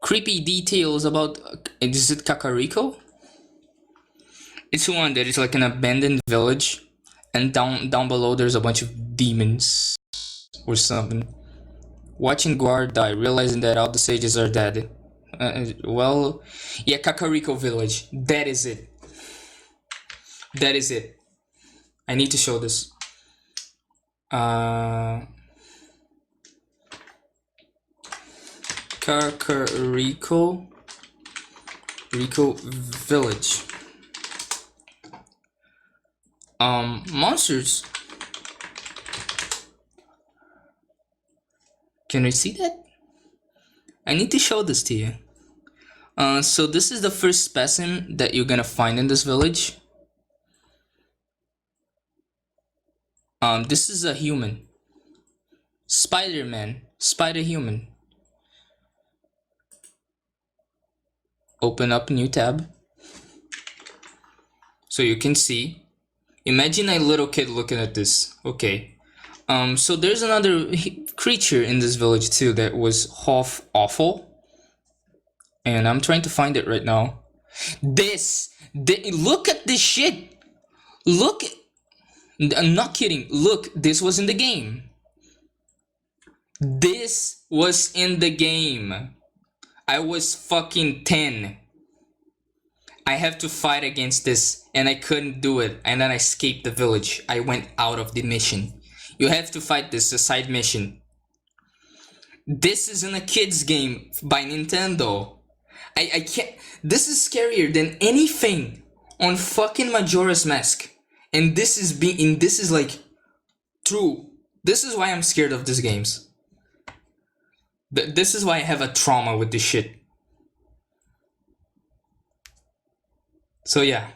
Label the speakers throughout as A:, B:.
A: creepy details about, is it Kakariko? It's one that is like an abandoned village, and down below there's a bunch of demons or something. Watching Guard die, realizing that all the sages are dead. Well, yeah, Kakariko village. That is it. That is it. I need to show this. Kakariko village. Monsters. Can you see that? I need to show this to you. So this is the first specimen that you're gonna find in this village. This is a human. Spider-Man. Spider-Human. Open up a new tab. So you can see. Imagine a little kid looking at this. Okay. So there's another creature in this village too that was half awful. And I'm trying to find it right now. Look at this shit. Look. I'm not kidding. Look, this was in the game. This was in the game. I was fucking 10. I have to fight against this, and I couldn't do it. And then I escaped the village. I went out of the mission. You have to fight this, a side mission. This isn't a kid's game by Nintendo. I can't. This is scarier than anything on fucking Majora's Mask. And this is like true. This is why I'm scared of these games. This is why I have a trauma with this shit. So yeah.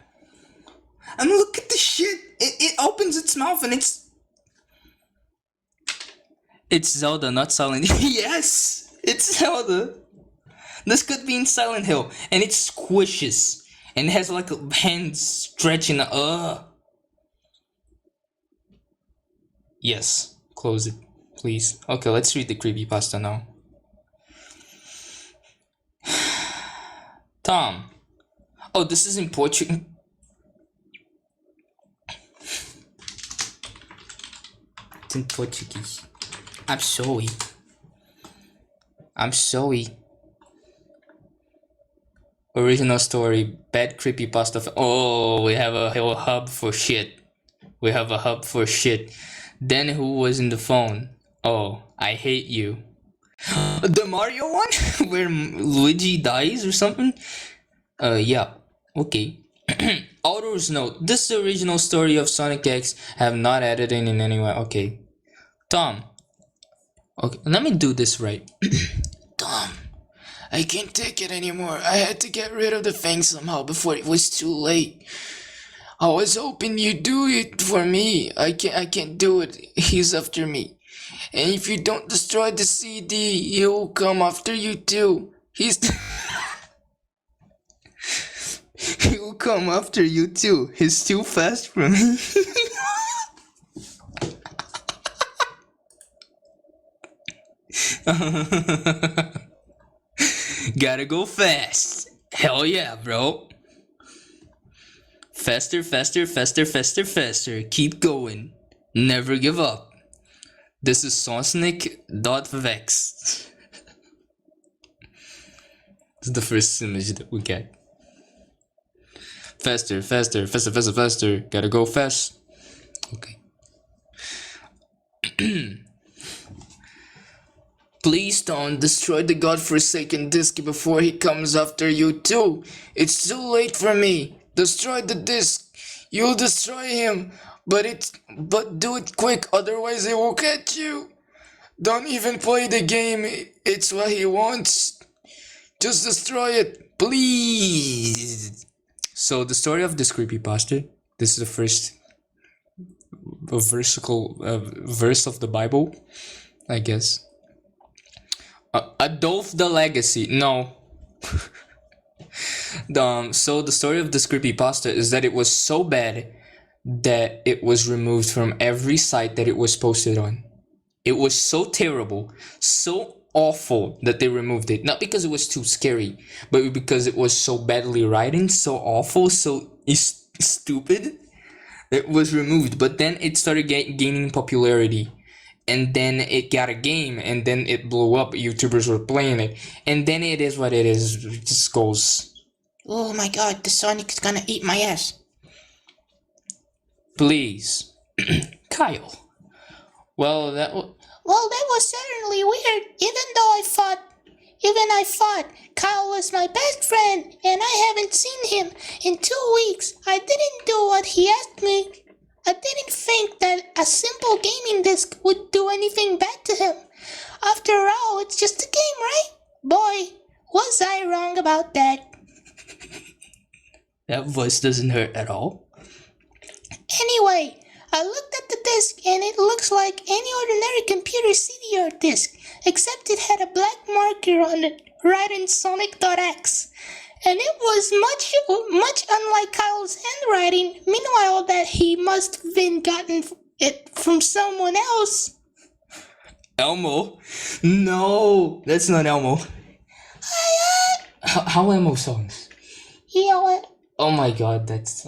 A: And look at this shit. It opens its mouth and it's Zelda, not Silent Hill. Yes, it's Zelda. This could be in Silent Hill, and it squishes and it has like a hand stretching. Yes, close it, please. Okay, let's read the creepypasta now. Tom. Oh, this is in Portuguese. It's in Portuguese. I'm sorry. I'm sorry. Original story. Bad creepypasta. Oh, we have a hub for shit. We have a hub for shit. Then who was in the phone? Oh, I hate you. The Mario one? Where Luigi dies or something? Yeah. Okay. Author's note. This is the original story of Sonic.exe. Have not added in any way. Okay. Tom. Okay, let me do this right. Tom. I can't take it anymore. I had to get rid of the thing somehow before it was too late. I was hoping you'd do it for me. I can't do it. He's after me. And if you don't destroy the CD, he'll come after you too. He'll come after you too. He's too fast for me. Gotta go fast. Hell yeah, bro. Faster, faster, faster, faster, faster. Keep going. Never give up. This is sonic.exe. This is the first image that we get. Faster, faster, faster, faster, faster. Gotta go fast. Okay. Please don't destroy the godforsaken disc before he comes after you too. It's too late for me. Destroy the disc. You'll destroy him. But do it quick, otherwise he will catch you. Don't even play the game. It's what he wants. Just destroy it, please. So the story of this creepypasta. This is the first verse of the Bible, I guess. Adolf the Legacy. No. So the story of this creepypasta is that it was so bad that it was removed from every site that it was posted on. It was so terrible, so awful that they removed it. Not because it was too scary, but because it was so badly written, so awful, so stupid. It was removed, but then it started gaining popularity. And then it got a game, and then it blew up. YouTubers were playing it, and then it is what it is. It just goes, oh my god, the Sonic is gonna eat my ass. Please, Kyle. Well, that was certainly weird. Even I thought Kyle was my best friend, and I haven't seen him in 2 weeks. I didn't do what he asked me. I didn't think that a simple gaming disc would do anything bad to him. After all, it's just a game, right? Boy, was I wrong about that. That voice doesn't hurt at all. Anyway, I looked at the disc and it looks like any ordinary computer CD or disc, except it had a black marker on it, right in sonic.exe. And it was much unlike Kyle's handwriting. Meanwhile, that he must have been gotten it from someone else. Elmo? No, that's not Elmo. How Elmo songs? Yeah. Oh my god, that's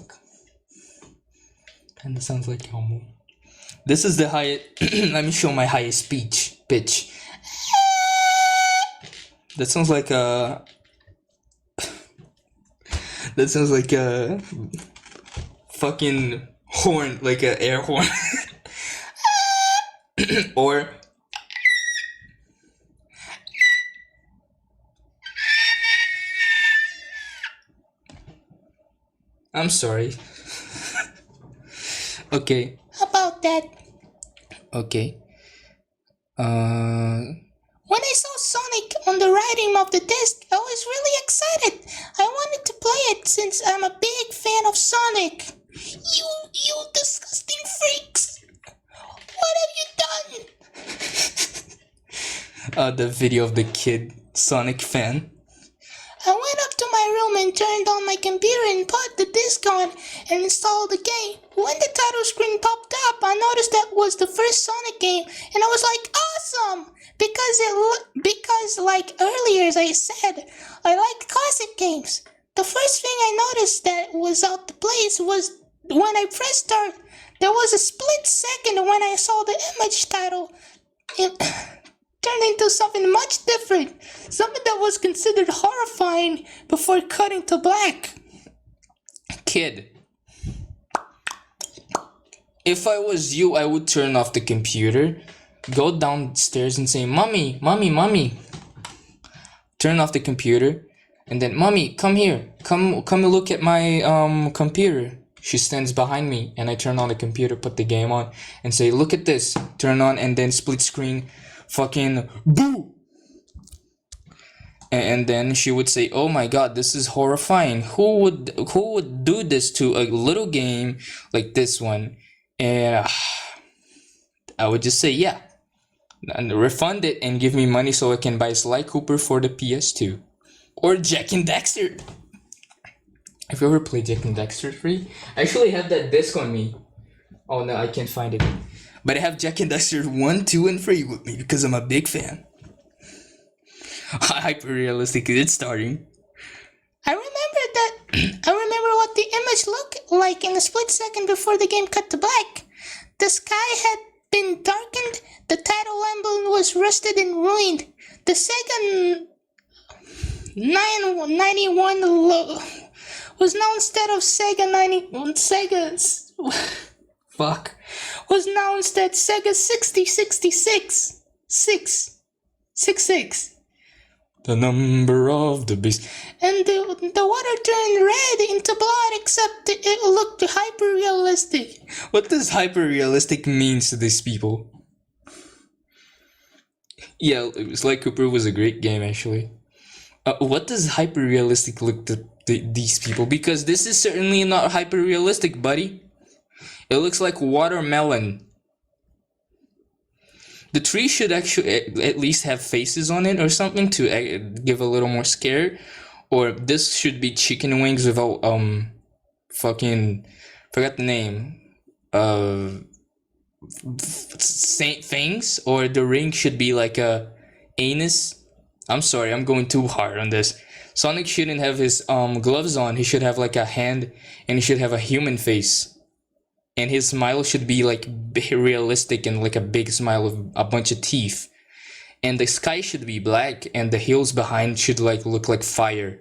A: kinda sounds like Elmo. This is the highest. Let me show my highest pitch. That sounds like a. That sounds like a fucking horn, like an air horn. Or I'm sorry. Okay. How about that? Okay. When I saw Sonic on the writing of the disc, I was really excited. I wanted to play it since I'm a big fan of Sonic. You disgusting freaks! What have you done? The video of the kid Sonic fan. I went up to my room and turned on my computer and put the disc on and installed the game. When the title screen popped up, I noticed that was the first Sonic game, and I was like, awesome! Because like earlier as I said, I like classic games. The first thing I noticed that was out of place was when I pressed start. There was a split second when I saw the image title. It turned into something much different. Something that was considered horrifying before cutting to black. Kid, if I was you, I would turn off the computer, go downstairs and say, Mommy, Mommy, Mommy. Turn off the computer, and then, Mommy, come here. Come look at my computer. She stands behind me, and I turn on the computer, put the game on, and say, look at this. Turn on, and then split screen, fucking boo. And then she would say, oh my god, this is horrifying. Who would do this to a little game like this one? And I would just say, yeah. And refund it and give me money so I can buy Sly Cooper for the PS2. Or Jak and Daxter. Have you ever played Jak and Daxter 3? I actually have that disc on me. Oh no, I can't find it. But I have Jak and Daxter 1, 2, and 3 with me because I'm a big fan. Hyper realistic, it's starting. I remember what the image looked like in a split second before the game cut to black. The sky had been darkened, the title emblem was rusted and ruined. The Sega 991 was now instead of Sega 91. Was now instead Sega 6066 666. The number of the beast. And the water turned red into blood, except it looked hyper-realistic. What does hyper-realistic mean to these people? Yeah, Sly Cooper was a great game, actually. What does hyper-realistic look to these people? Because this is certainly not hyper-realistic, buddy. It looks like watermelon. The tree should actually at least have faces on it or something to give a little more scare. Or this should be chicken wings without fucking forgot the name. Saint Fangs, or the ring should be like a anus. I'm sorry, I'm going too hard on this. Sonic shouldn't have his gloves on. He should have like a hand, and he should have a human face. And his smile should be like realistic and like a big smile with a bunch of teeth. And the sky should be black, and the hills behind should like look like fire.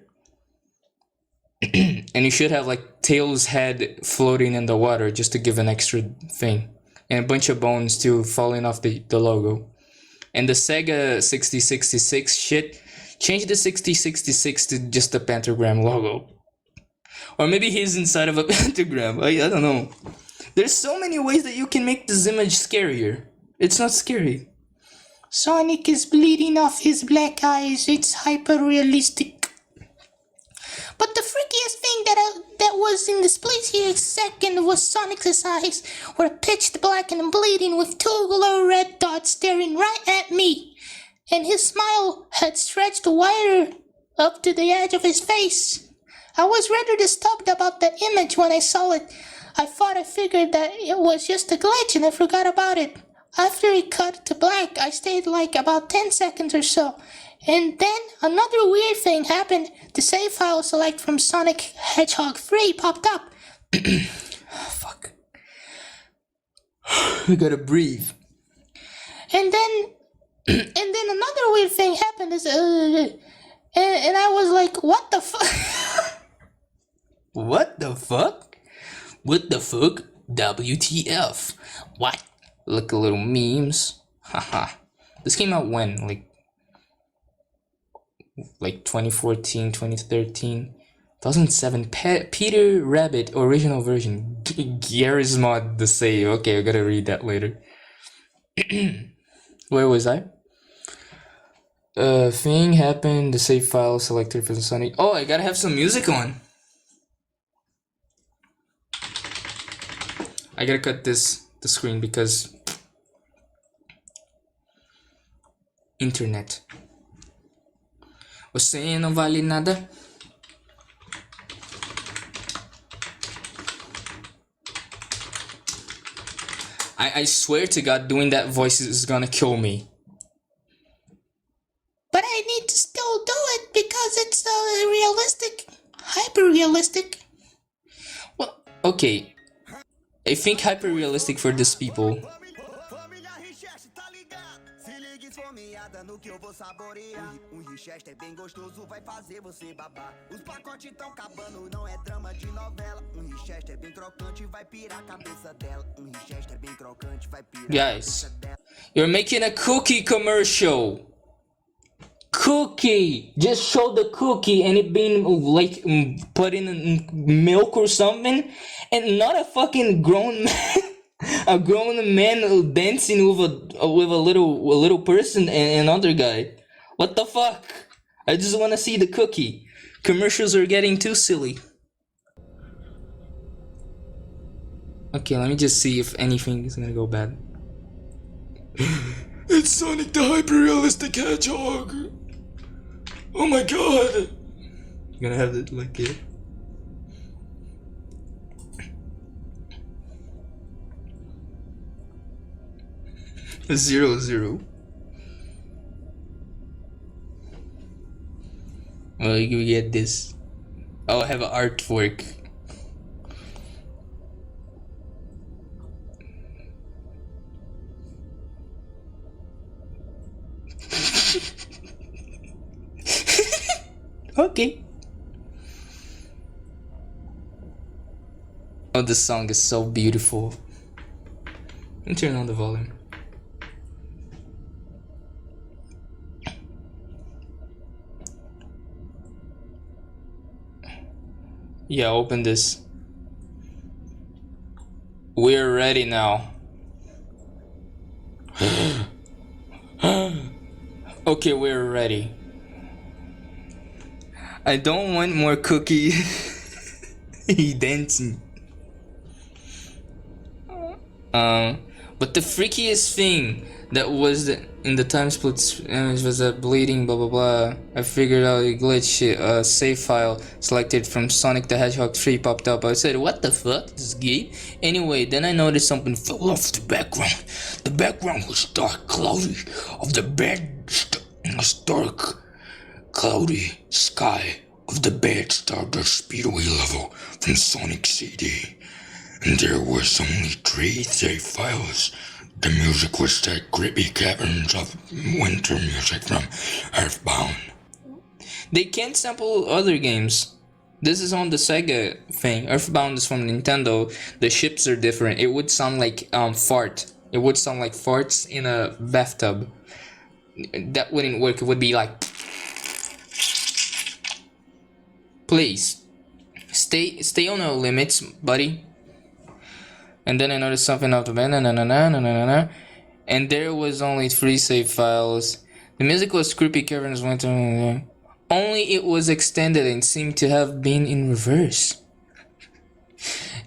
A: And you should have like Tails' head floating in the water just to give an extra thing. And a bunch of bones too falling off the logo. And the Sega 6066 shit, change the 6066 to just a pentagram logo. Or maybe he's inside of a pentagram. I don't know. There's so many ways that you can make this image scarier. It's not scary. Sonic is bleeding off his black eyes. It's hyper-realistic. But the freakiest thing that was in this place here second was Sonic's eyes were pitch black and bleeding with two glow red dots staring right at me. And his smile had stretched wider up to the edge of his face. I was rather disturbed about the image when I saw it. I figured that it was just a glitch and I forgot about it. After it cut to black, I stayed like about 10 seconds or so. And then another weird thing happened. The save file select from Sonic Hedgehog 3 popped up. Fuck. I gotta breathe. And then another weird thing happened is and I was like, what the fuck? What the fuck? What the fuck? WTF? What? Look a little memes. Haha. This came out when? Like 2014, 2013, 2007. Peter Rabbit original version. Gary's mod the save. Okay, I gotta read that later. Where was I? Thing happened. The save file selected for the Sonic. Oh, I gotta have some music on. I gotta cut the screen because internet. Você não vale nada. I swear to God, doing that voice is gonna kill me. But I need to still do it because it's realistic, hyper-realistic. Well, okay. I think hyper-realistic for these people. Guys, you're making a cookie commercial. Cookie! Just show the cookie and it being like put in milk or something, and not a fucking grown man. A grown man dancing with a little person and another guy. What the fuck? I just want to see the cookie. Commercials are getting too silly. Okay, let me just see if anything is gonna go bad. It's Sonic the Hyper-Realistic Hedgehog! Oh my god! I'm gonna have it like it. Zero, zero. Well, you get this. Oh, I have an artwork. Okay. Oh, this song is so beautiful. Let me turn on the volume. Yeah, open this. We're ready now. Okay, we're ready. I don't want more cookie. He dancing. But the freakiest thing that was in the time split image was a bleeding blah blah blah. I figured out a glitch. Save file selected from Sonic the Hedgehog 3 popped up. I said, what the fuck? This is gay. Anyway, then I noticed something fell off the background. The background was dark, cloudy. Of the bed
B: a dark, cloudy sky of the Bad Stardust Speedway level from Sonic CD. And there was only 3 save files. The music was that grippy caverns of winter music from Earthbound.
A: They can't sample other games. This is on the Sega thing. Earthbound is from Nintendo. The ships are different. It would sound like fart. It would sound like farts in a bathtub. That wouldn't work. It would be like, please stay on your limits, buddy. And then I noticed something off the band, and there was only 3 save files. The music was creepy caverns went on. Only it was extended and seemed to have been in reverse.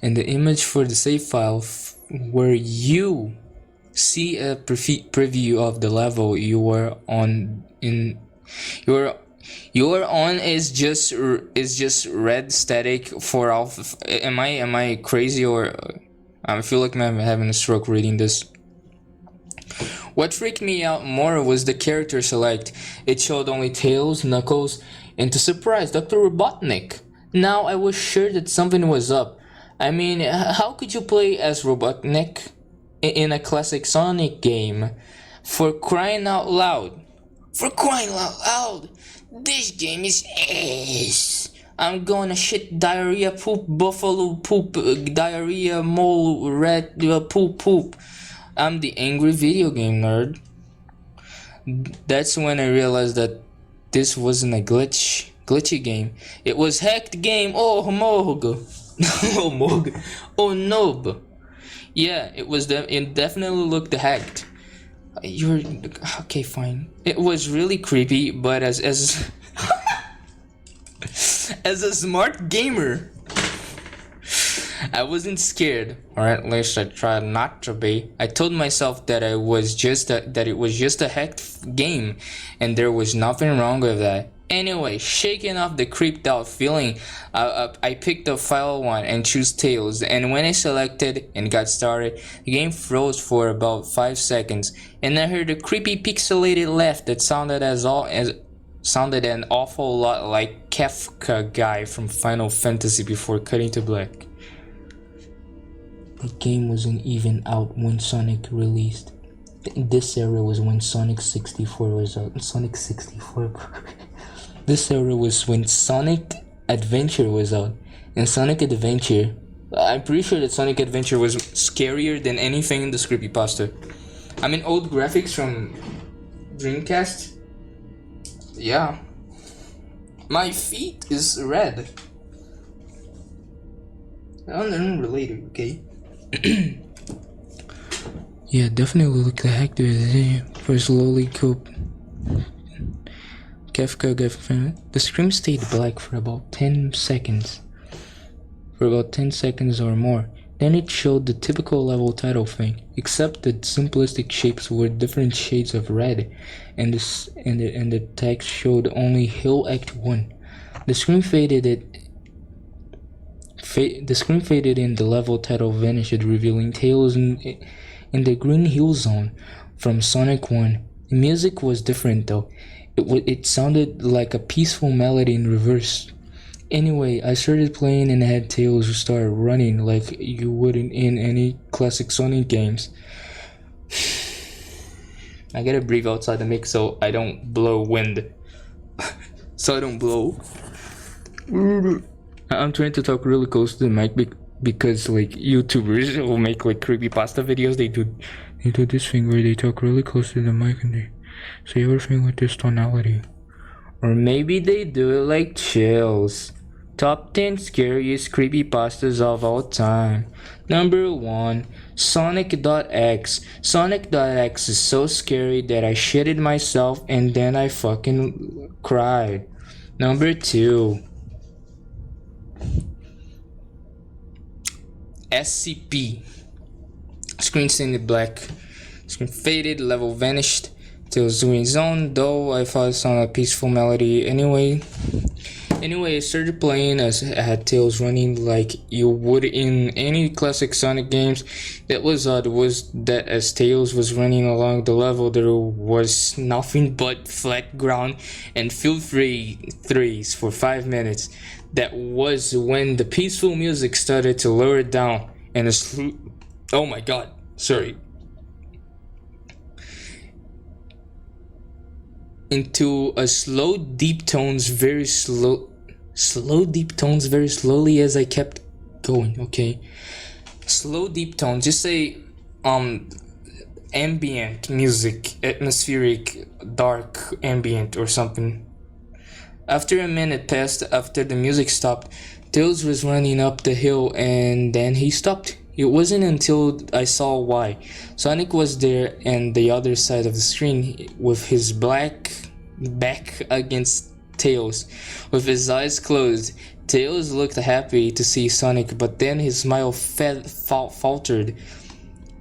A: And the image for the save file where you see a preview of the level you are on is just red static for alpha. Am I crazy, or I feel like I'm having a stroke reading this. What freaked me out more was the character select. It showed only Tails, Knuckles, and to surprise, Dr. Robotnik. Now I was sure that something was up. I mean, how could you play as Robotnik in a classic Sonic game? For crying out loud. For crying out loud! This game is ass! I'm gonna shit, diarrhea, poop, buffalo, poop, diarrhea, mole, rat, poop. I'm the angry video game nerd. That's when I realized that this wasn't a glitchy game. It was hacked game. Oh, Mog. Oh, Mog. Oh, Nob. Yeah, it definitely looked hacked. You're okay, fine. It was really creepy, but as as a smart gamer, I wasn't scared, or at least I tried not to be. I told myself that it was just a hacked game, and there was nothing wrong with that. Anyway, shaking off the creeped out feeling, I picked up file 1 and choose Tails, and when I selected and got started, the game froze for about 5 seconds, and I heard a creepy pixelated laugh that sounded an awful lot like Kafka guy from Final Fantasy before cutting to black. The game wasn't even out when Sonic released. This era was when Sonic 64 was out. Sonic 64. This era was when Sonic Adventure was out. And Sonic Adventure, I'm pretty sure that Sonic Adventure was scarier than anything in this creepypasta. I mean, old graphics from Dreamcast. Yeah. My feet is red. Unrelated, okay? Yeah, definitely look the heck for slowly cope. Kafka the screen stayed black for about 10 seconds. For about 10 seconds or more. Then it showed the typical level title thing, except that simplistic shapes were different shades of red, and the text showed only Hill Act 1. The screen faded and the level title vanished, revealing Tails in the Green Hill Zone from Sonic 1. The music was different though. It sounded like a peaceful melody in reverse. Anyway, I started playing and had Tails start running like you would in any classic Sonic games. I gotta breathe outside the mic so I don't blow wind. So I don't blow. I'm trying to talk really close to the mic because like YouTubers will make like creepypasta videos. They do this thing where they talk really close to the mic and they say everything with this tonality. Or maybe they do it like Chills. Top 10 scariest creepypastas of all time. Number 1, sonic.exe. Sonic.exe is so scary that I shitted myself and then I fucking cried. Number 2, SCP. Screen stained black. Screen faded, level vanished. Till Green Zone, though I thought it sounded a peaceful melody anyway. Anyway, I started playing as I had Tails running like you would in any classic Sonic games. That was odd was that as Tails was running along the level, there was nothing but flat ground and filthy threes for 5 minutes. That was when the peaceful music started to lower down and oh my god, sorry. Into a slow deep tones very slowly as I kept going. Okay, slow deep tones, just say ambient music, atmospheric, dark ambient or something. After a minute passed after the music stopped, Tails was running up the hill and then he stopped. It wasn't until I saw why. Sonic was there on the other side of the screen with his black back against Tails, with his eyes closed. Tails looked happy to see Sonic, but then his smile faltered,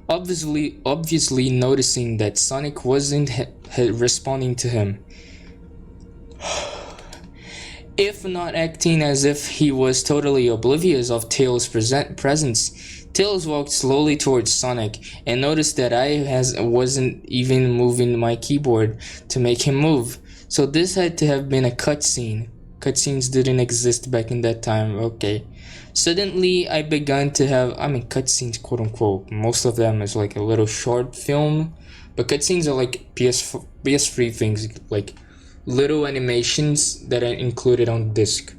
A: obviously noticing that Sonic wasn't responding to him. If not acting as if he was totally oblivious of Tails' presence, Tails walked slowly towards Sonic and noticed that I wasn't even moving my keyboard to make him move. So this had to have been a cutscene. Cutscenes didn't exist back in that time, okay. Suddenly I began to have, cutscenes quote unquote, most of them is like a little short film, but cutscenes are like PS3 things, like little animations that are included on disc.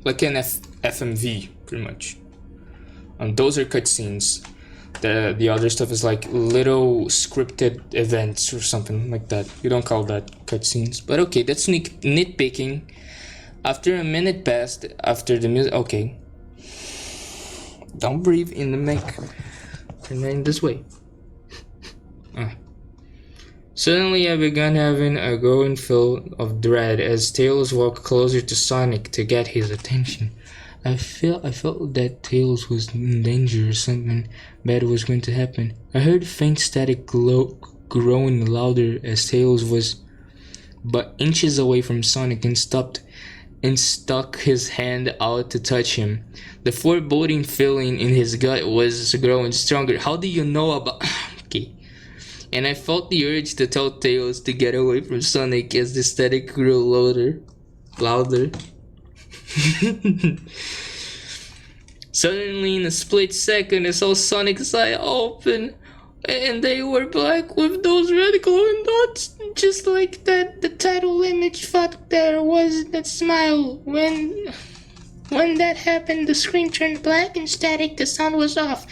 A: Like an FMV, pretty much. Those are cutscenes. The other stuff is like little scripted events or something like that. You don't call that cutscenes, but okay, that's nitpicking. After a minute passed after the music. Okay, don't breathe in the mic. Remain this way. Suddenly, I began having a growing feel of dread as Tails walked closer to Sonic to get his attention. I felt that Tails was in danger or something bad was going to happen. I heard faint static growing louder as Tails was but inches away from Sonic and stopped and stuck his hand out to touch him. The foreboding feeling in his gut was growing stronger. How do you know about... Okay. And I felt the urge to tell Tails to get away from Sonic as the static grew louder. Suddenly, in a split second, I saw Sonic's eye open, and they were black with those red glowing dots, just like that. The title image thought there was that smile. When that happened, the screen turned black and static. The sound was off.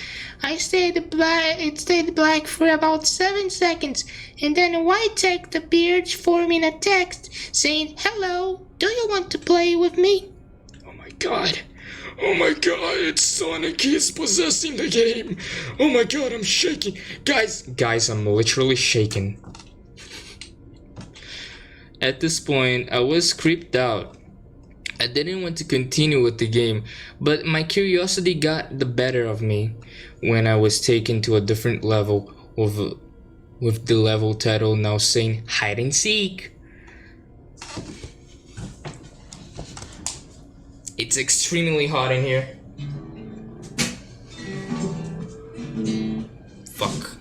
A: It stayed black for about 7 seconds, and then a white text appeared forming a text saying, "Hello, do you want to play with me?"
B: Oh my god, it's Sonic, he is possessing the game. Oh my god, I'm shaking.
A: Guys, I'm literally shaking. At this point, I was creeped out. I didn't want to continue with the game, but my curiosity got the better of me when I was taken to a different level with the level title now saying hide and seek. It's extremely hot in here. Fuck.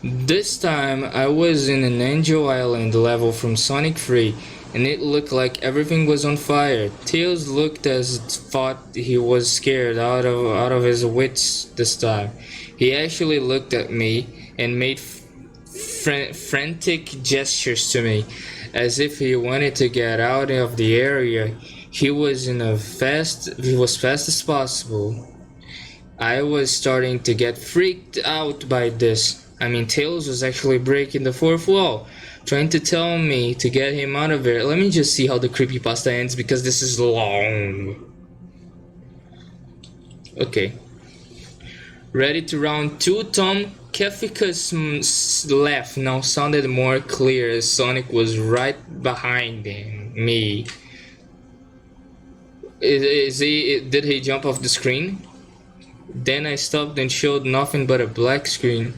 A: This time I was in an Angel Island level from Sonic 3, and it looked like everything was on fire. Tails looked as thought he was scared out of his wits this time. He actually looked at me and made frantic gestures to me, as if he wanted to get out of the area. He was fast as possible. I was starting to get freaked out by this. Tails was actually breaking the fourth wall, trying to tell me to get him out of there. Let me just see how the creepypasta ends because this is long. Okay. Ready to round 2, Tom? Kefika's laugh now sounded more clear as Sonic was right behind me. Did he jump off the screen? Then I stopped and showed nothing but a black screen.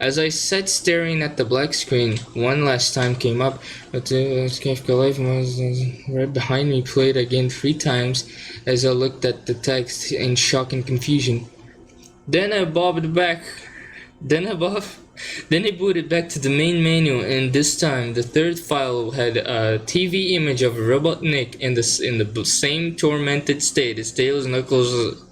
A: As I sat staring at the black screen, one last time came up, but Kafka Life was right behind me, played again 3 times as I looked at the text in shock and confusion. Then I bobbed back. Then I booted back to the main menu, and this time the third file had a TV image of Robotnik in the same tormented state as Tails, Knuckles.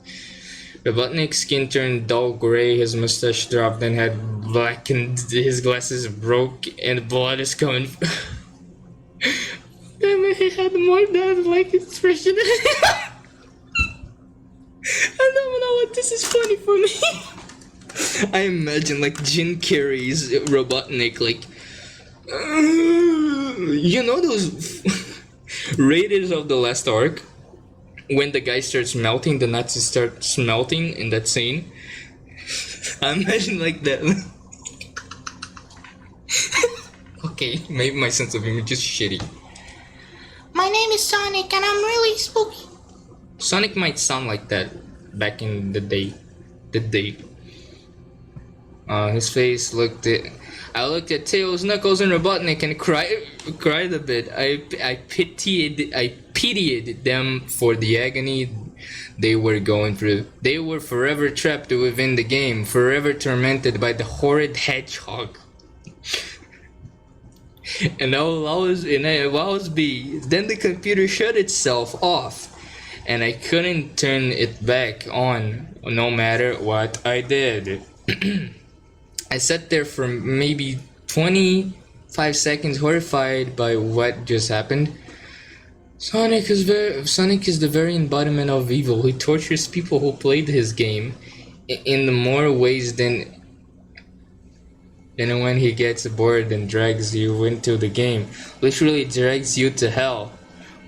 A: Robotnik's skin turned dull gray, his mustache dropped and had blackened, his glasses broke, and blood is coming. Damn it, he had more dad-like expression. I don't know what this is funny for me. I imagine like Jim Carrey's Robotnik, like you know those Raiders of the Last Ark, when the guy starts melting, the Nazis start melting in that scene. I imagine like that. Okay, maybe my sense of humor is just shitty.
C: My name is Sonic and I'm really spooky.
A: Sonic might sound like that back in the day. His face looked at. I looked at Tails, Knuckles, and Robotnik and cried a bit. I pitied them for the agony they were going through. They were forever trapped within the game, forever tormented by the horrid hedgehog. And I was be. Then the computer shut itself off, and I couldn't turn it back on, no matter what I did. I sat there for maybe 25 seconds, horrified by what just happened. Sonic is the very embodiment of evil. He tortures people who played his game in more ways than when he gets bored and drags you into the game. Literally drags you to hell,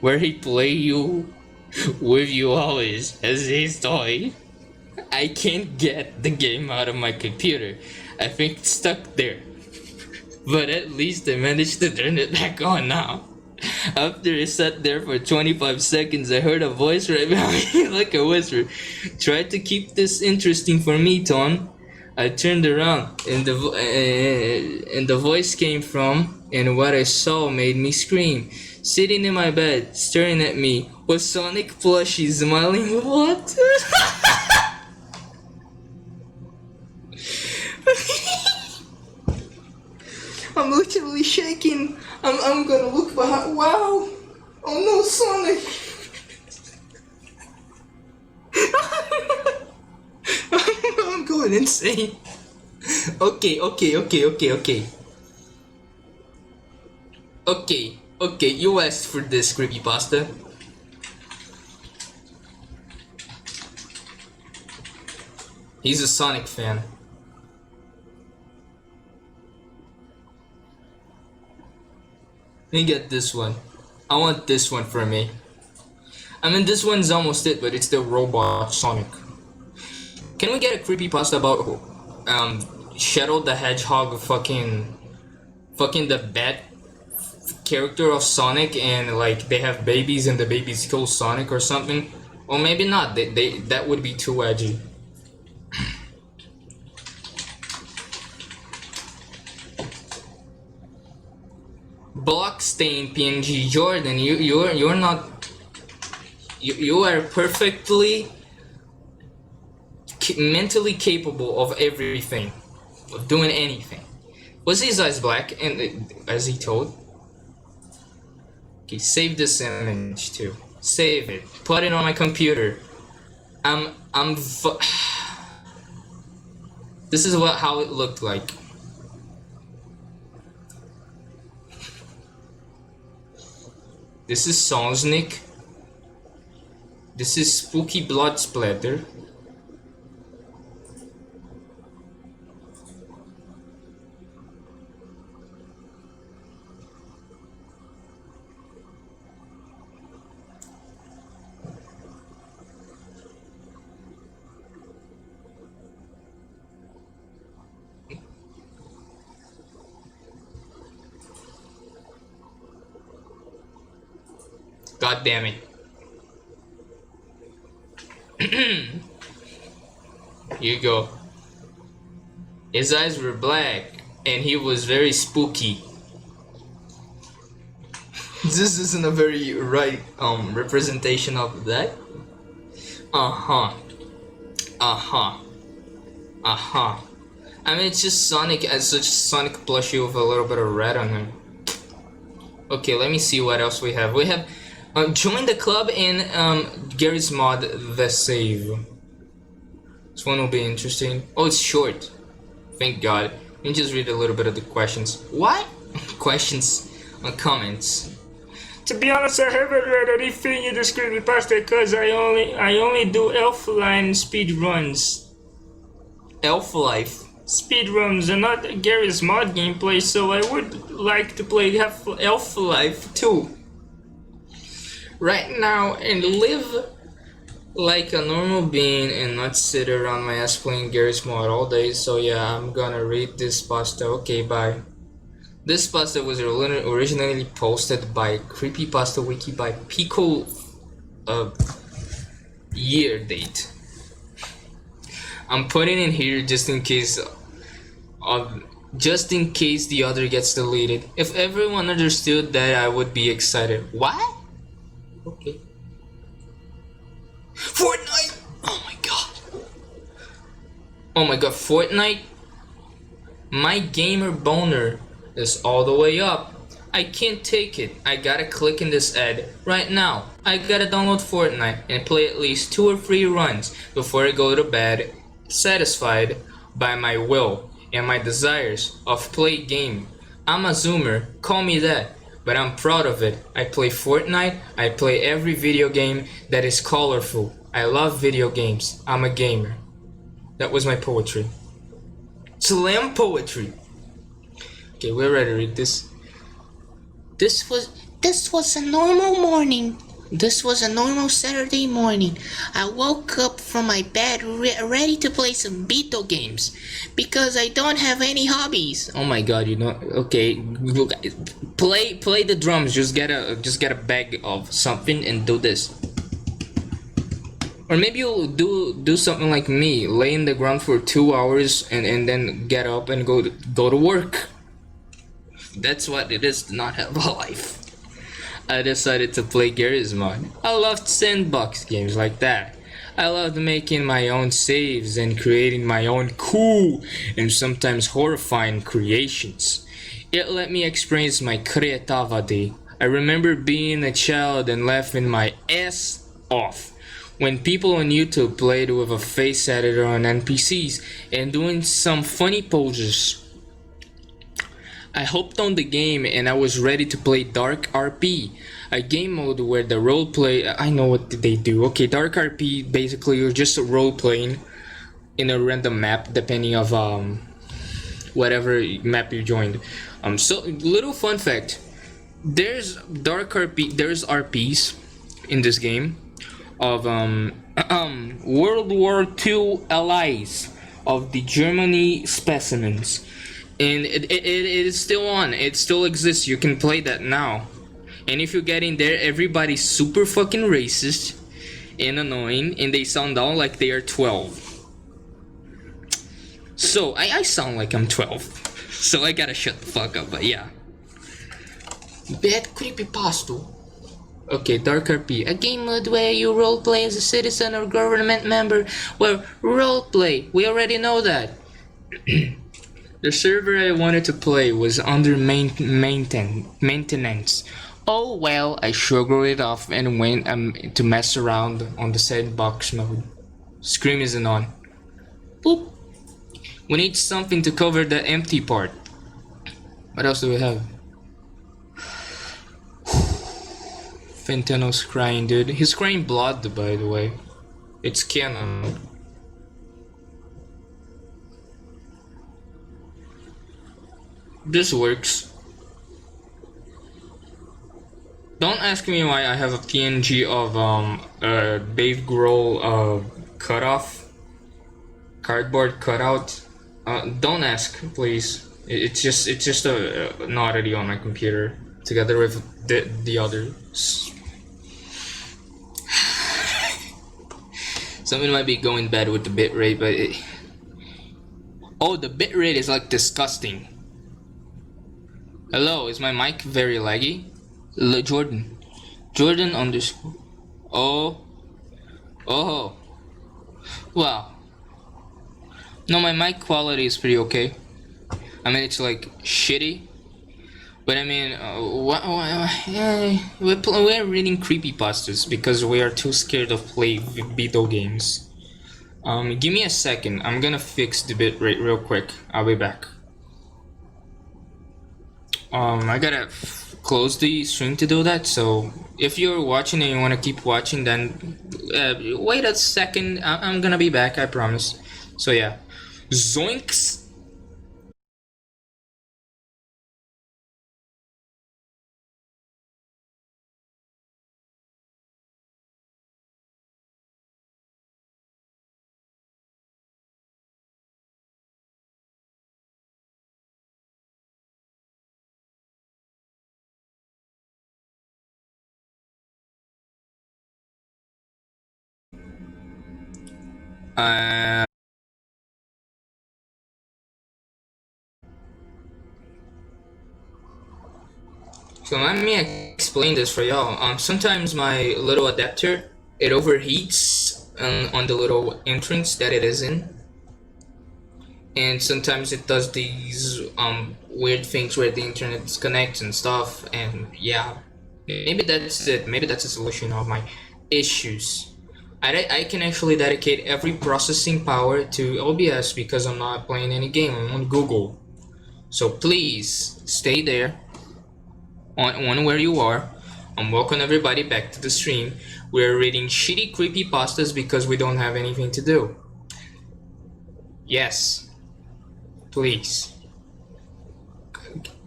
A: where he play you with you always as his toy. I can't get the game out of my computer. I think it's stuck there. But at least I managed to turn it back on now. After I sat there for 25 seconds, I heard a voice right behind me, like a whisper. Try to keep this interesting for me, Tom. I turned around, and the voice came from, and what I saw made me scream. Sitting in my bed, staring at me, was Sonic plushie smiling with laughter. I'm literally shaking. I'm gonna look behind. Wow! Oh no, Sonic! I'm going insane. Okay. Okay, you asked for this, Creapypasta. He's a Sonic fan. Let me get this one. I want this one for me. I mean, this one's almost it, but it's the robot Sonic. Can we get a creepypasta about Shadow the Hedgehog fucking the bad character of Sonic, and like they have babies and the babies kill Sonic or something? Or maybe not. They that would be too edgy. Block stain PNG Jordan, you're not. You are perfectly mentally capable of everything, of doing anything. Was his eyes black? And as he told. Okay, save this image too. Save it. Put it on my computer. This is how it looked like. This is Sonsnick. This is Spooky Blood Splatter. God damn it. Here you go. His eyes were black, and he was very spooky. This isn't a very right representation of that. Uh-huh. Uh-huh. Uh-huh. I mean, it's just Sonic as such Sonic plushie with a little bit of red on him. Okay, let me see what else we have. We have join the club in Gary's mod the save. This one will be interesting. Oh, it's short. Thank God. Let me just read a little bit of the questions. What? Questions comments. To be honest, I haven't read anything in this creepypasta because I only do elf line speed runs. Elf life speed runs and not Gary's mod gameplay, so I would like to play elf life too. Right now and live like a normal being and not sit around my ass playing Gary's mod all day. So yeah, I'm gonna read this pasta. Okay, bye. This pasta was originally posted by Creepypasta Wiki by Pico year date. I'm putting in here just in case the other gets deleted. If everyone understood that, I would be excited. What? Okay. Fortnite! Oh my god. Oh my god, Fortnite? My gamer boner is all the way up. I can't take it. I gotta click in this ad right now. I gotta download Fortnite and play at least 2 or 3 runs before I go to bed, satisfied by my will and my desires of play game. I'm a zoomer, call me that, but I'm proud of it. I play Fortnite, I play every video game that is colorful. I love video games. I'm a gamer. That was my poetry. Slam poetry. Okay, we're ready to read this.
C: This was a normal morning. This was a normal Saturday morning. I woke up from my bed ready to play some video games because I don't have any hobbies.
A: Oh my god, you know, okay, play the drums. Just get a bag of something and do this. Or maybe you'll do something like me, lay in the ground for 2 hours and then get up and go to work. That's what it is to not have a life. I decided to play Gary's mod. I loved sandbox games like that. I loved making my own saves and creating my own cool and sometimes horrifying creations. It let me experience my creativity. I remember being a child and laughing my ass off when people on YouTube played with a face editor on NPCs and doing some funny poses. I hopped on the game and I was ready to play Dark RP, a game mode where the roleplay. I know what they do. Okay, Dark RP, basically you're just role playing in a random map depending of whatever map you joined. So little fun fact, there's RPs in this game of World War II allies of the Germany specimens. And it is still on. It still exists. You can play that now. And if you get in there, everybody's super fucking racist and annoying, and they sound all like they are 12. So I sound like I'm 12. So I gotta shut the fuck up. But yeah.
C: Bad creepypasta.
A: Okay, Dark RP.
C: A game mode where you roleplay as a citizen or government member. Well, roleplay. We already know that.
A: The server I wanted to play was under maintenance. Oh well, I shrugged it off and went to mess around on the sandbox mode. Scream isn't on. Boop. We need something to cover the empty part. What else do we have? Fentanyl's crying, dude. He's crying blood, by the way. It's canon. This works. Don't ask me why I have a PNG of Dave Grohl cardboard cutout. Don't ask, please. It's just an oddity on my computer together with the others. Something might be going bad with the bitrate, but Oh, the bitrate is like disgusting. Hello, is my mic very laggy? Jordan. Jordan underscore. Oh. Oh. Wow. No, my mic quality is pretty okay. I mean, it's like shitty. But I mean, we're reading creepypastas because we are too scared of playing video games. Give me a second. I'm gonna fix the bitrate real quick. I'll be back. I gotta close the stream to do that. So if you're watching and you wanna keep watching, then wait a second. I'm gonna be back. I promise. So yeah, zoinks. So let me explain this for y'all. Sometimes my little adapter, it overheats on the little entrance that it is in, and sometimes it does these weird things where the internet disconnects and stuff. And yeah, maybe that's it. Maybe that's a solution of my issues. I can actually dedicate every processing power to OBS because I'm not playing any game. I'm on Google. So please stay there on where you are. Welcome everybody back to the stream. We're reading shitty creepypastas because we don't have anything to do. Yes. Please.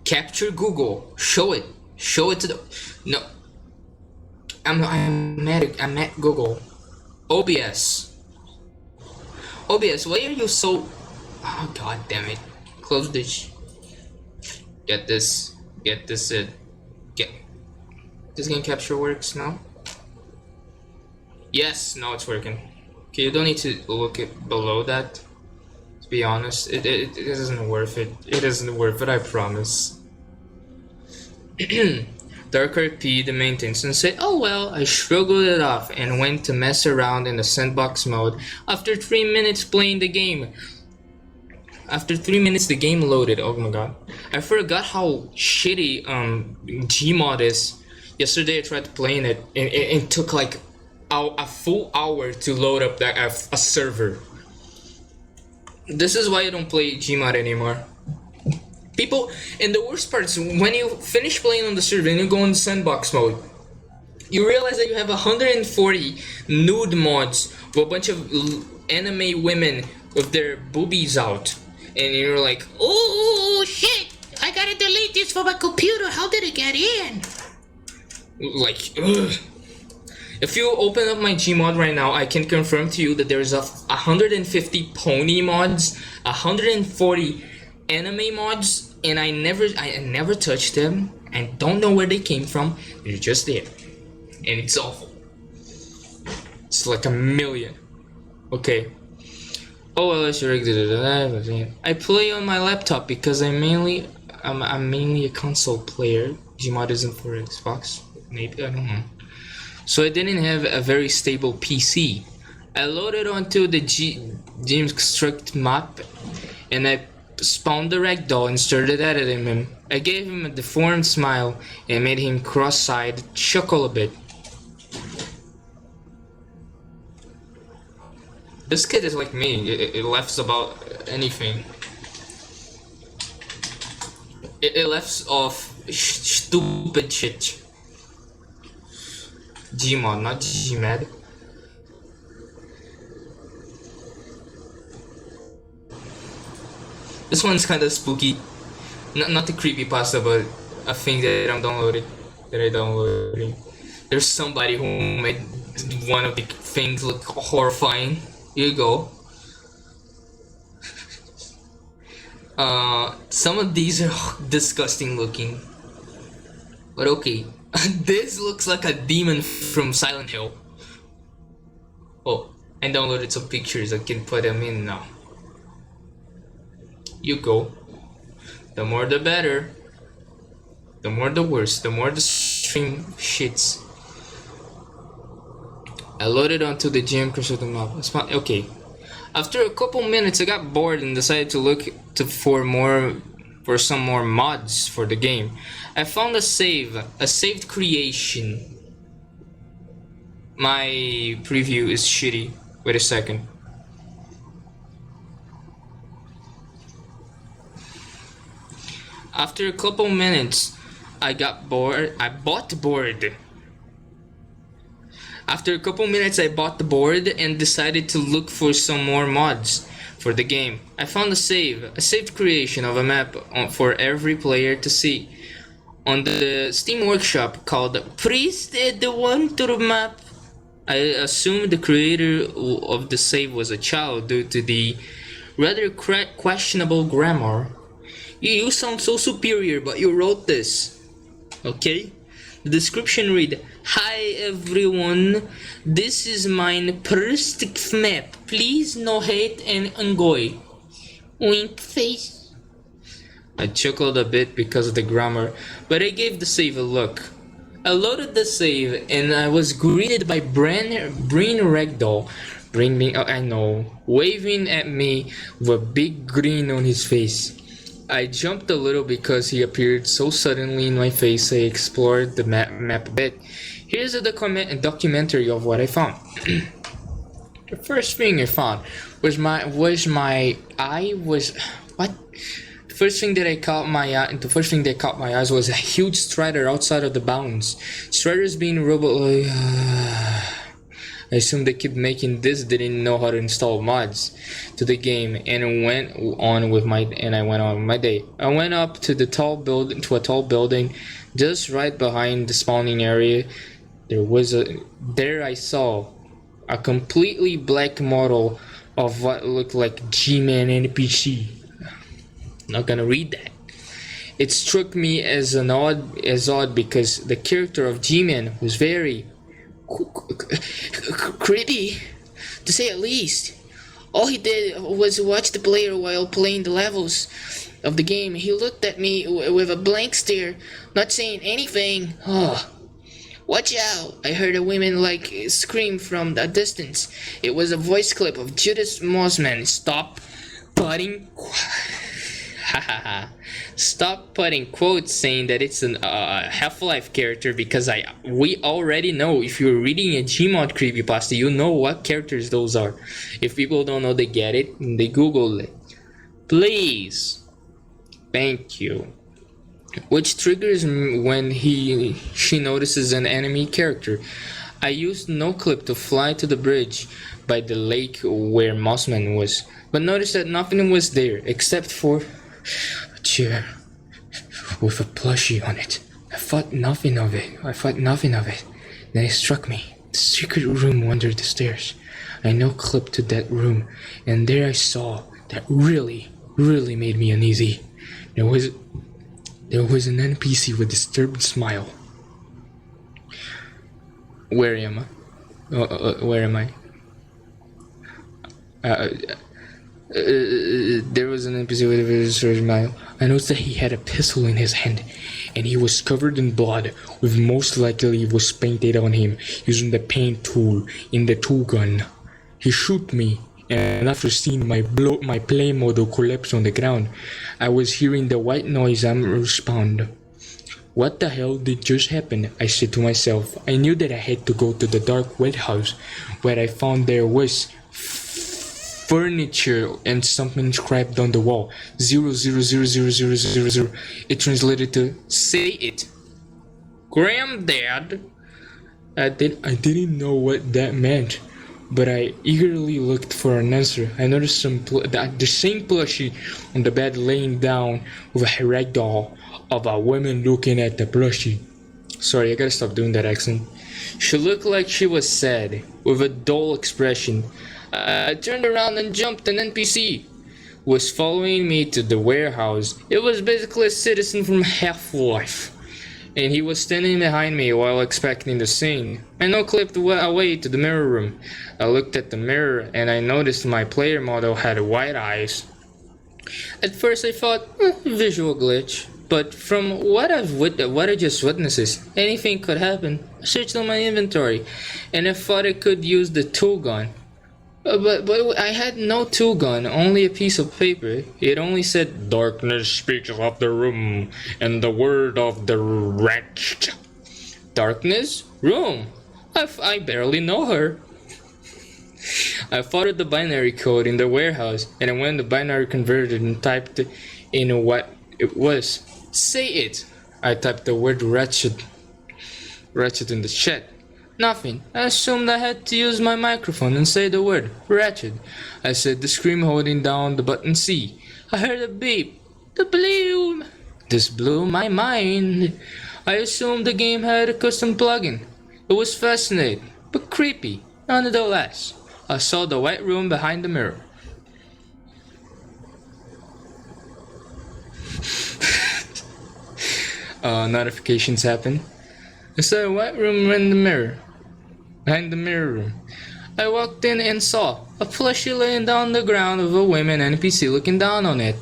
A: Capture Google. Show it. Show it to the... No. I'm at Google. OBS. OBS, why are you so... Oh, god damn it. Close this. Get this. Get this in. Get... This game capture works now? Yes, now it's working. Okay, you don't need to look it below that. To be honest, it isn't worth it. It isn't worth it, I promise. Darker P, the maintenance, and said, oh well, I shrugged it off and went to mess around in the sandbox mode. After 3 minutes playing the game. After 3 minutes the game loaded. Oh my god. I forgot how shitty Gmod is. Yesterday I tried playing it and it took like a full hour to load up a server. This is why I don't play Gmod anymore. People, and the worst part is when you finish playing on the server and you go in sandbox mode, you realize that you have 140 nude mods with a bunch of anime women with their boobies out, and you're like,
C: Oh shit! I gotta delete this from my computer. How did it get in?
A: like, ugh. If you open up my Gmod right now, I can confirm to you that there's 150 pony mods, 140 anime mods, and I never touched them. I don't know where they came from. They're just there, and it's awful. It's like a million. Okay. Oh well, I play on my laptop because I'm mainly a console player. Gmod isn't for Xbox. Maybe, I don't know. So I didn't have a very stable PC. I loaded onto the Construct map and I spawned the ragdoll and started editing him. I gave him a deformed smile and made him cross-eyed chuckle a bit. This kid is like me, it laughs about anything. It laughs off stupid shit. Gmod, not Gmad. This one's kind of spooky. Not the creepypasta, but a thing that I'm downloading. There's somebody who made one of the things look horrifying. Here you go. Some of these are disgusting looking. But okay. This looks like a demon from Silent Hill. Oh, I downloaded some pictures. I can put them in now. you go. The more the better. The more the worse. The more the stream shits. I loaded onto the gym cursor the map. Okay. After a couple minutes, I got bored and decided to look for some more mods for the game. I found a saved creation. My preview is shitty. Wait a second. After a couple minutes, I got bored. I bought the board. After a couple minutes, I bought the board and decided to look for some more mods for the game. I found a saved creation of a map for every player to see. On the Steam Workshop called Priest the Wonder Map. I assumed the creator of the save was a child due to the rather questionable grammar. You sound so superior, but you wrote this. Okay? The description read, "Hi everyone, this is mine first map. Please no hate and enjoy." Wink face. I chuckled a bit because of the grammar, but I gave the save a look. I loaded the save and I was greeted by Brain Ragdoll, waving at me with a big grin on his face. I jumped a little because he appeared so suddenly in my face. I explored the map a bit. Here's a documentary of what I found. The first thing I found was the first thing that caught my eyes was a huge strider outside of the bounds. Striders being I assume they kept making this, didn't know how to install mods to the game, and I went on with my day. I went up to a tall building just right behind the spawning area. There I saw a completely black model of what looked like G-Man NPC. Not gonna read that. It struck me as odd because the character of G-Man was very creepy, to say at least. All he did was watch the player while playing the levels of the game. He looked at me with a blank stare, not saying anything. Oh, watch out! I heard a woman-like scream from a distance. It was a voice clip of Judas Mossman. Stop putting Stop putting quotes saying that it's a Half-Life character, because we already know. If you're reading a Gmod creepypasta, you know what characters those are. If people don't know, they get it and they Google it. Please. Thank you. Which triggers when she notices an enemy character. I used NoClip to fly to the bridge by the lake where Mossman was, but noticed that nothing was there except for a chair with a plushie on it. I thought nothing of it. Then it struck me. The secret room under the stairs. I NoClipped to that room, and there I saw that really made me uneasy. There was an NPC with a disturbed smile. Where am I? Where am I? There was an NPC with a disturbed smile. I noticed that he had a pistol in his hand, and he was covered in blood, with most likely it was painted on him using the paint tool in the tool gun. He shoot me, and after seeing my play model collapse on the ground, I was hearing the white noise and respond. What the hell did just happen? I said to myself. I knew that I had to go to the dark wet house, where I found there was furniture and something inscribed on the wall. 0000000. It translated to "Say it, Granddad." I didn't know what that meant, but I eagerly looked for an answer. I noticed the same plushie on the bed laying down with a ragdoll of a woman looking at the plushie. Sorry, I gotta stop doing that accent. She looked like she was sad, with a dull expression. I turned around and jumped. An NPC was following me to the warehouse. It was basically a citizen from Half-Life, and he was standing behind me while expecting the scene. I NoClipped away to the mirror room. I looked at the mirror and I noticed my player model had white eyes. At first I thought, visual glitch. But from what I just witnessed, anything could happen. I searched on my inventory, and I thought I could use the tool gun. But I had no tool gun, only a piece of paper. It only said, "Darkness speaks of the room, and the word of the wretched." Darkness? Room? I barely know her. I followed the binary code in the warehouse, and I went to binary converted and typed in what it was. Say it! I typed the word wretched. Wretched in the chat. Nothing. I assumed I had to use my microphone and say the word wretched. I said the scream holding down the button C. I heard a beep. The blew. This blew my mind. I assumed the game had a custom plugin. It was fascinating, but creepy, nonetheless. I saw the white room behind the mirror. Notifications happen. I saw a white room in the mirror. Behind the mirror room. I walked in and saw a plushie laying down on the ground with a woman NPC looking down on it.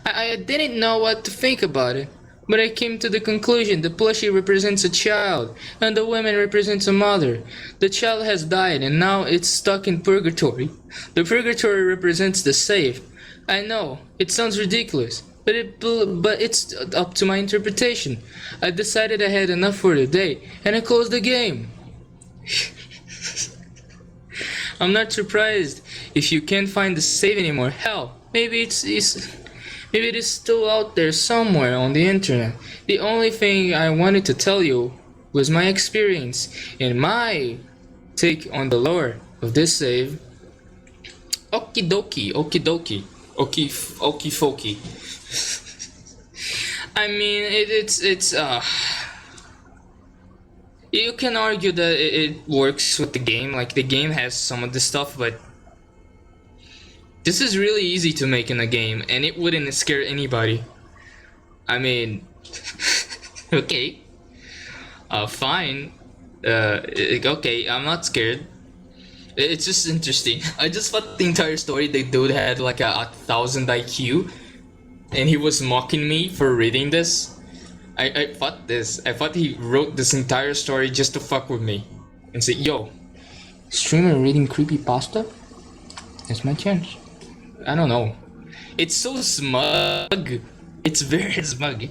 A: I didn't know what to think about it, but I came to the conclusion the plushie represents a child, and the woman represents a mother. The child has died, and now it's stuck in purgatory. The purgatory represents the save. I know, it sounds ridiculous, but it's up to my interpretation. I decided I had enough for the day, and I closed the game. I'm not surprised if you can't find the save anymore. Hell, maybe it is still out there somewhere on the internet. The only thing I wanted to tell you was my experience and my take on the lore of this save. Okie dokie, okie dokie, okie fokie. I mean, it's you can argue that it works with the game, like the game has some of the stuff, but this is really easy to make in a game, and it wouldn't scare anybody. I mean, okay, fine, okay, I'm not scared. It's just interesting. I just thought the entire story, the dude had like a 1000 IQ, and he was mocking me for reading this. I thought he wrote this entire story just to fuck with me and say, yo, streamer reading creepypasta? That's my chance. I don't know. It's so smug. It's very smug.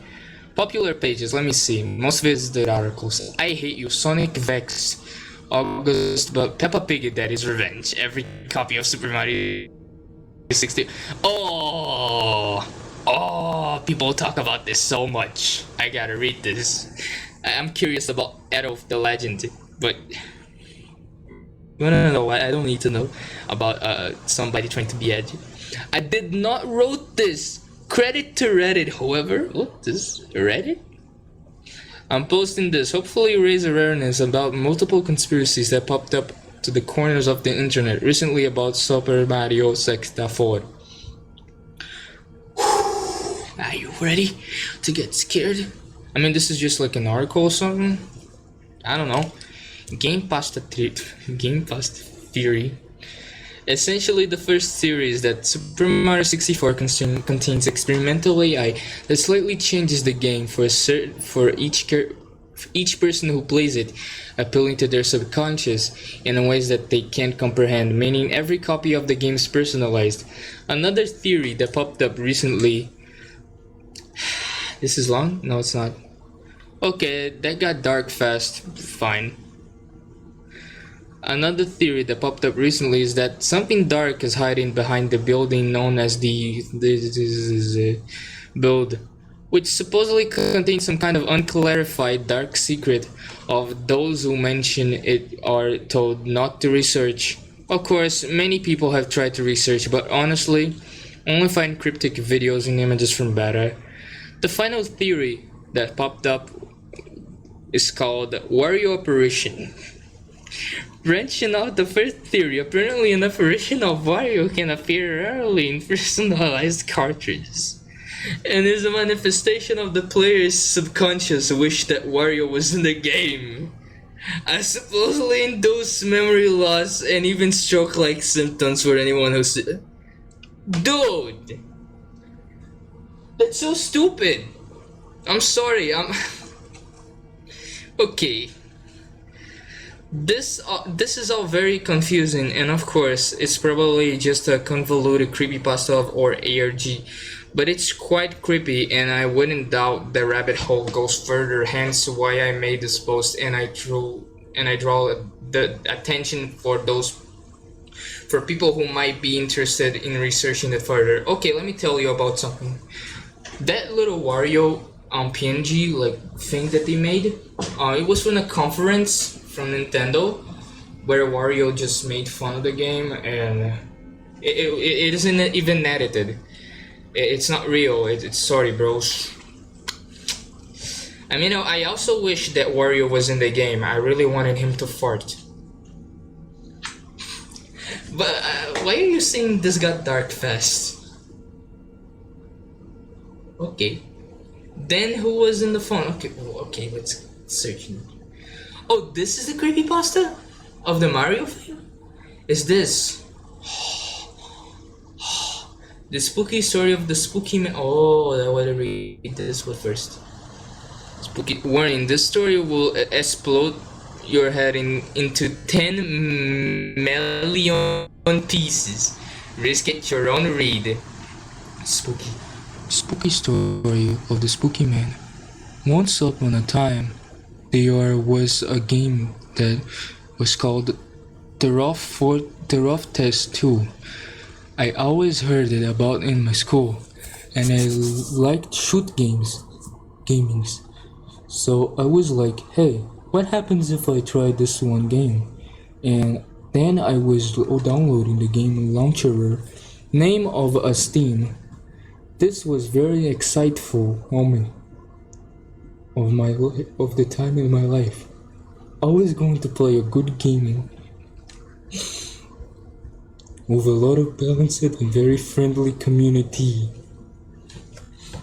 A: Popular pages, let me see. Most visited articles. I hate you, Sonic Vex, August, but Peppa Pig Daddy's Revenge. Every copy of Super Mario 60. Oh, people talk about this so much. I gotta read this. I'm curious about Adolf the Legend, but you wanna know what? I don't need to know about somebody trying to be edgy. I did not wrote this. Credit to Reddit, however. What this Reddit? I'm posting this. Hopefully raise awareness about multiple conspiracies that popped up to the corners of the internet recently about Super Mario 64. Are you ready to get scared? I mean, this is just like an article or something. I don't know. Game Pasta Theory. Essentially, the person theory is that Super Mario 64 contains experimental AI that slightly changes the game for each person who plays it, appealing to their subconscious in ways that they can't comprehend, meaning every copy of the game is personalized. Another theory that popped up recently. This is long? No, it's not. Okay, that got dark fast. Fine. Another theory that popped up recently is that something dark is hiding behind the building known as the build, which supposedly contains some kind of unclarified dark secret of those who mention it are told not to research. Of course, many people have tried to research, but honestly, only find cryptic videos and images from beta. The final theory that popped up is called Wario Apparition. Branching out the first theory, apparently an apparition of Wario can appear rarely in personalized cartridges, and is a manifestation of the player's subconscious wish that Wario was in the game. I supposedly induce memory loss and even stroke-like symptoms for anyone who's... Dude! That's so stupid. I'm sorry. Okay. This is all very confusing, and of course, it's probably just a convoluted creepypasta or ARG, but it's quite creepy, and I wouldn't doubt the rabbit hole goes further. Hence, why I made this post, and I draw the attention for people who might be interested in researching it further. Okay, let me tell you about something. That little Wario PNG like thing that they made, it was from a conference from Nintendo where Wario just made fun of the game, and it isn't even edited. It's not real. It's sorry, bros. I mean, I also wish that Wario was in the game. I really wanted him to fart. But why are you saying this got dark fast? Okay. Then who was in the phone? Okay, let's search it. Oh, this is the creepypasta of the Mario thing? Is this the spooky story of the spooky man? Oh, I want to read this one first. Spooky warning: this story will explode your head into 10 million pieces. Risk it your own read. Spooky story of the spooky man. Once upon a time, there was a game that was called the Rough Test 2. I always heard it about in my school, and I liked gamings. So I was like, hey, what happens if I try this one game? And then I was downloading the game launcher, name of a Steam. This was very exciteful moment of the time in my life. I was going to play a good gaming with a lot of balanced and very friendly community.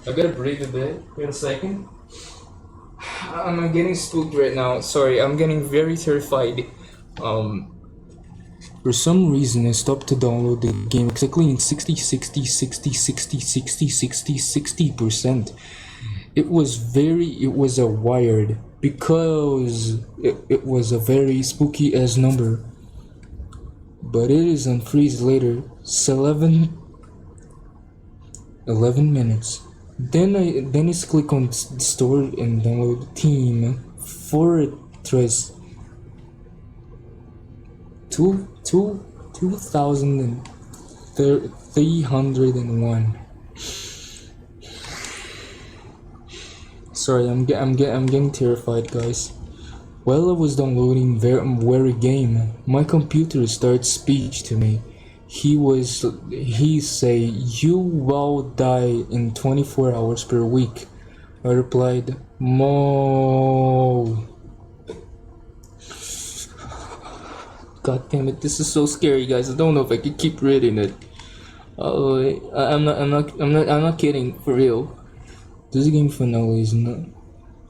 A: I gotta breathe a bit. Wait a second. I'm getting spooked right now. Sorry, I'm getting very terrified. For some reason, I stopped to download the game exactly in 60%. It was a wired, because it was a very spooky ass number. But it is unfreeze later. It's 11 minutes. Then it's click on store and download Team Fortress 2301. Sorry, I'm getting terrified, guys. While I was downloading very game, my computer started speech to me. He say, you will die in 24 hours per week. I replied, Mo. God damn it, this is so scary, guys. I don't know if I can keep reading it. I'm not kidding, for real. This game finale is not.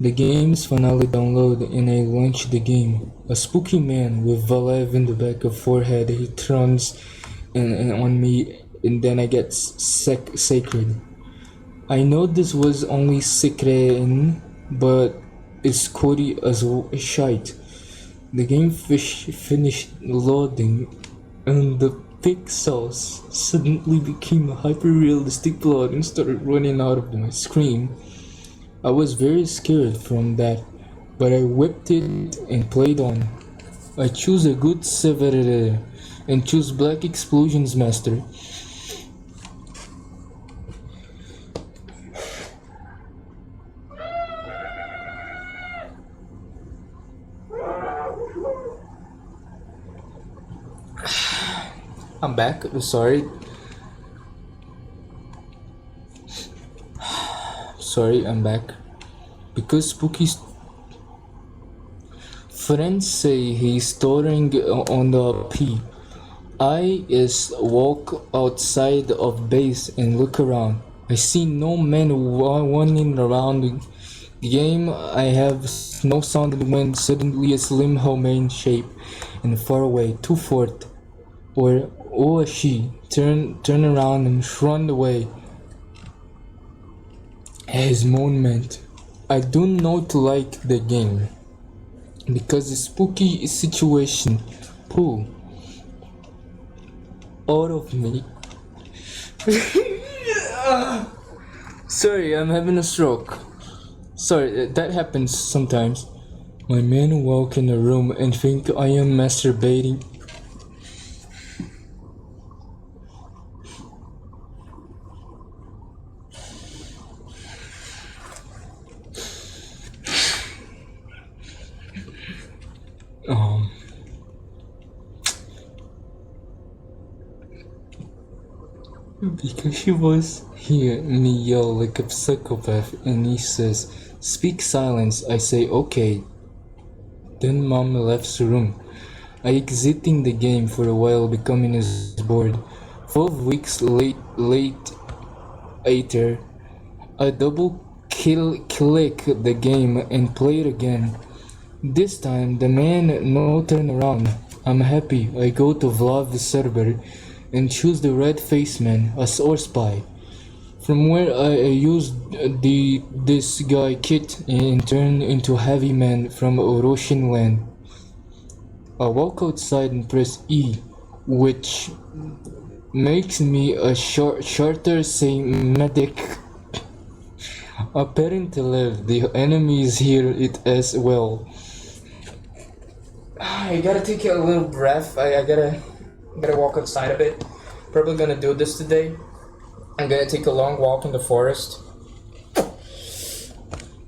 A: The game's finally download and I launch the game. A spooky man with Valev in the back of forehead. He turns and on me, and then I get sacred. I know this was only secret, but it's Cody as shite. The game finished loading, and the pixels suddenly became a hyper-realistic plot and started running out of my screen. I was very scared from that, but I whipped it and played on. I choose a good server and choose Black Explosions Master. I'm back. Sorry, I'm back. Because Spooky's friends say he's storing on the P. I is walk outside of base and look around. I see no men running around the game. I have no sound when suddenly a slim homemade shape and far away, 2/4 or she turn around and run away.
D: his moment. I do not like the game because the spooky situation pull out of me. Sorry, I'm having a stroke. Sorry, that happens sometimes. My men walk in the room and think I am masturbating. Because he was hearing me yell like a psychopath and he says, "Speak silence." I say, "Okay." Then mom left the room. I exiting the game for a while becoming as bored. 12 weeks later, I double click the game and play it again. This time the man no turn around. I'm happy. I go to Vlad server and choose the red face man as or spy. From where I used this guy kit and turned into heavy man from Russian land. I walk outside and press E, which makes me a shorter say medic. Apparently the enemies hear it as well. I gotta take a little breath. I gotta walk outside a bit. Probably gonna do this today. I'm gonna take a long walk in the forest.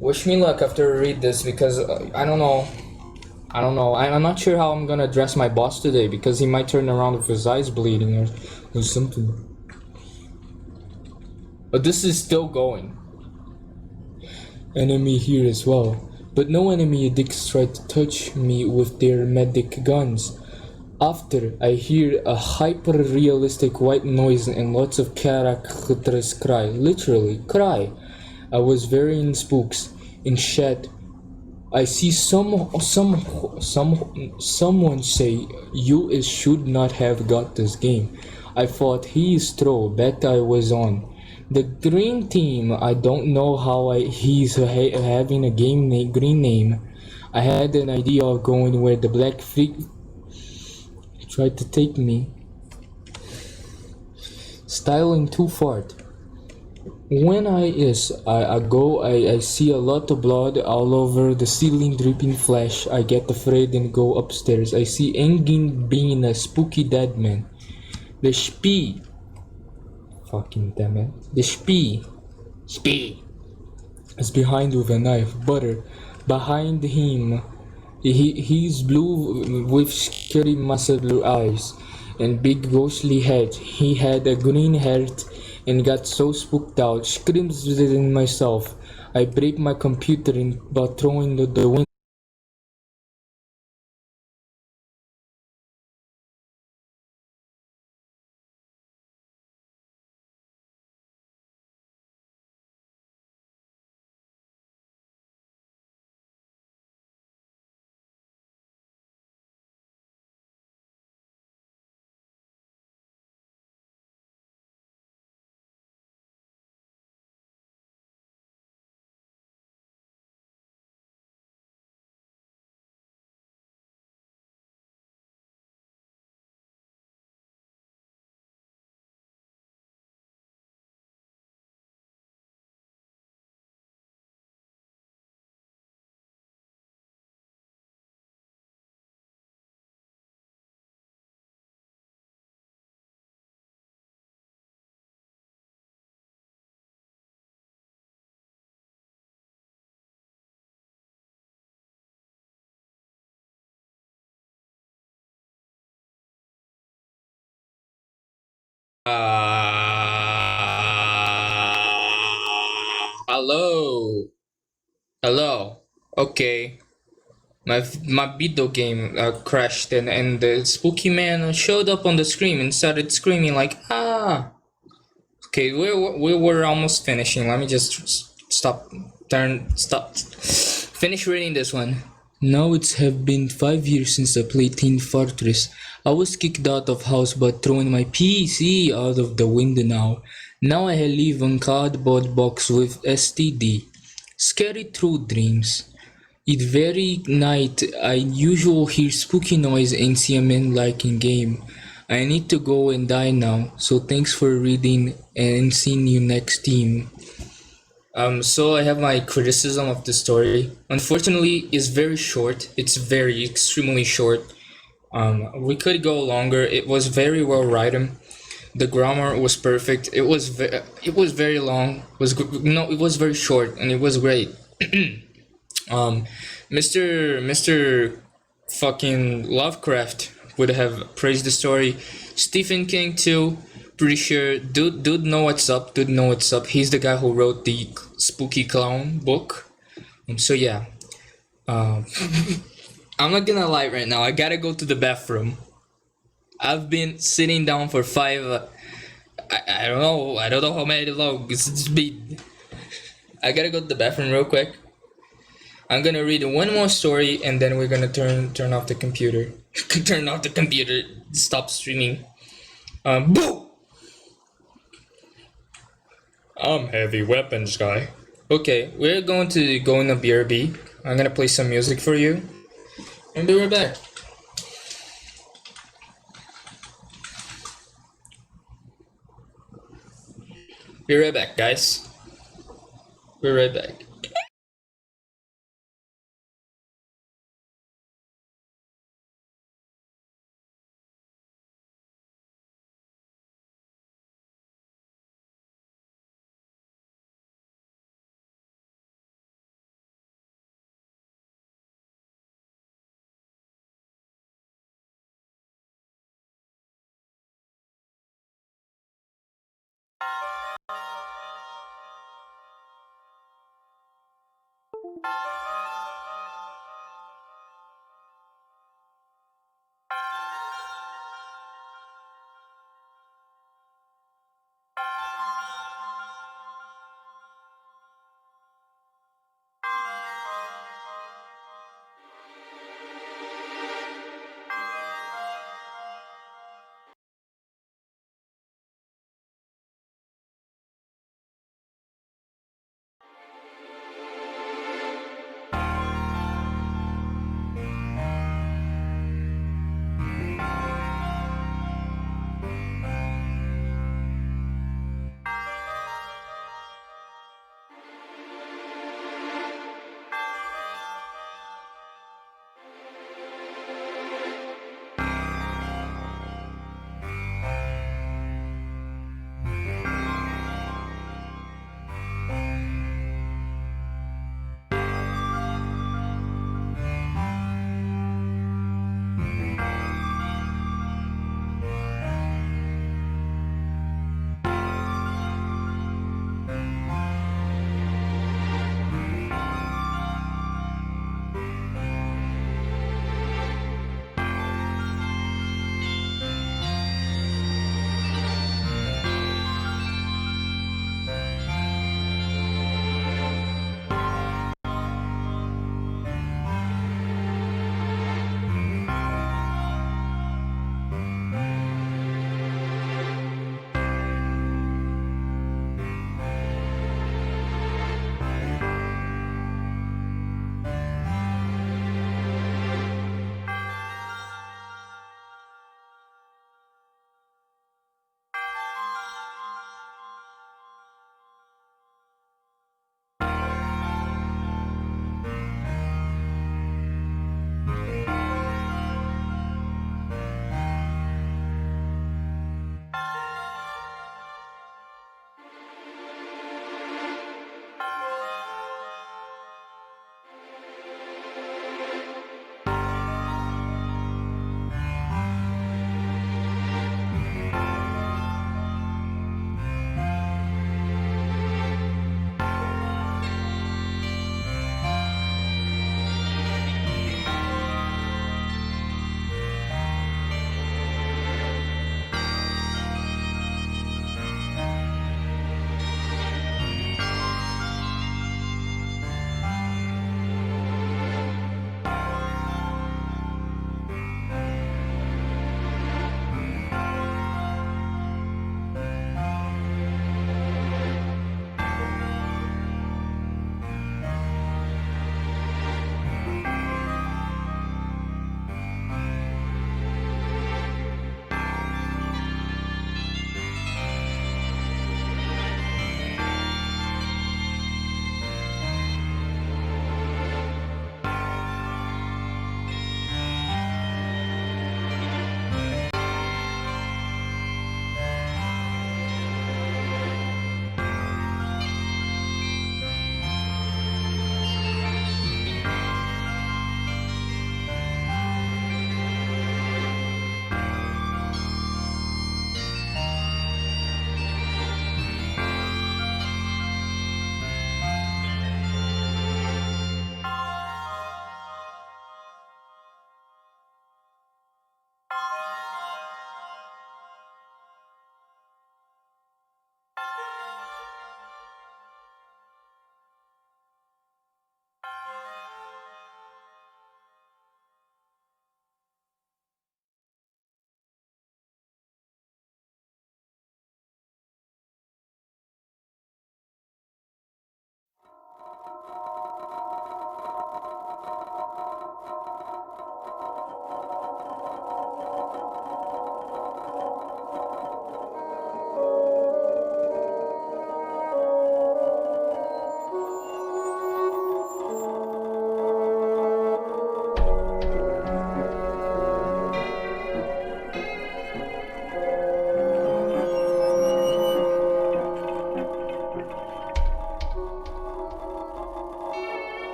D: Wish me luck after I read this because I don't know. I'm not sure how I'm gonna address my boss today because he might turn around with his eyes bleeding or something. But this is still going. Enemy here as well. But no enemy addicts try to touch me with their medic guns. After I hear a hyper-realistic white noise and lots of characters cry. Literally, cry. I was very in spooks. In chat, I see someone say you should not have got this game. I thought he is troll, bet I was on. The green team, I don't know how he's having a green name. I had an idea of going where the black freak tried to take me. Styling too far. When I go, I see a lot of blood all over the ceiling, dripping flesh. I get afraid and go upstairs. I see Engin being a spooky dead man. The spee. Fucking damn it. The spee is behind with a knife. Butter. Behind him. He's blue with scary muscular eyes and big ghostly head. He had a green heart and got so spooked out. Screams within myself. I break my computer by throwing the window. Hello. Hello. Okay. My video game crashed and the spooky man showed up on the screen and started screaming like ah. Okay, we were almost finishing. Let me just stop. Finish reading this one. Now it's have been 5 years since I played Team Fortress. I was kicked out of house but throwing my PC out of the window now. Now I live in cardboard box with STD. Scary through dreams. It very night I usually hear spooky noise and see a man like in game. I need to go and die now, so thanks for reading and seeing you next team. So I have my criticism of the story. Unfortunately, it's very short. It's very extremely short. We could go longer. It was very well written. The grammar was perfect. It was very long. No, it was very short and it was great. Um, Mr. fucking Lovecraft would have praised the story. Stephen King too. Pretty sure. Dude know what's up. Dude know what's up. He's the guy who wrote the Spooky Clown book. So yeah. Um, I'm not gonna lie right now. I gotta go to the bathroom. I've been sitting down for five. I don't know. I don't know how many long. It's been. I gotta go to the bathroom real quick. I'm gonna read one more story and then we're gonna turn off the computer. Turn off the computer. Stop streaming. Boo! I'm heavy weapons guy. Okay, we're going to go in a BRB. I'm gonna play some music for you. And be right back. Be right back, guys. Be right back.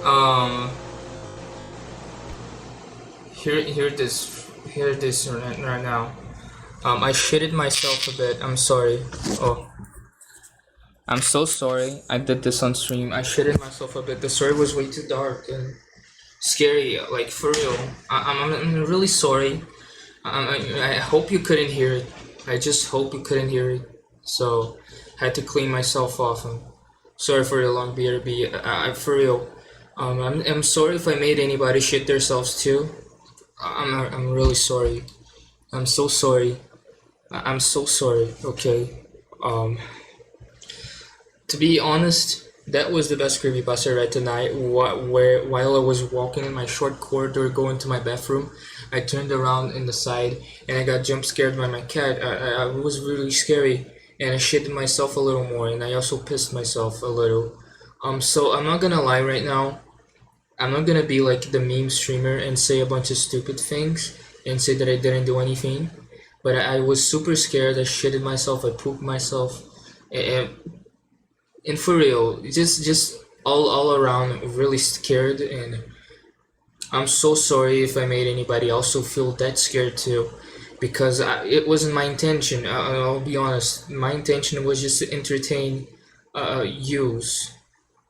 A: Um, hear this right now. I shitted myself a bit. I'm sorry. Oh, I'm so sorry. I did this on stream. I shitted myself a bit. The story was way too dark and scary. Like for real. I'm really sorry. I hope you couldn't hear it. I just hope you couldn't hear it. So, had to clean myself off. I'm sorry for the long BRB. For real. I'm sorry if I made anybody shit themselves too. I'm really sorry. I'm so sorry. I'm so sorry. Okay. To be honest, that was the best creepypasta I read tonight. While I was walking in my short corridor going to my bathroom, I turned around in the side and I got jump scared by my cat. I was really scary and I shitted myself a little more and I also pissed myself a little. So I'm not gonna lie right now. I'm not gonna be like the meme streamer and say a bunch of stupid things and say that I didn't do anything. But I was super scared. I shitted myself. I pooped myself. And for real, just all around really scared, and I'm so sorry if I made anybody also feel that scared too, because it wasn't my intention. I'll be honest, my intention was just to entertain yous,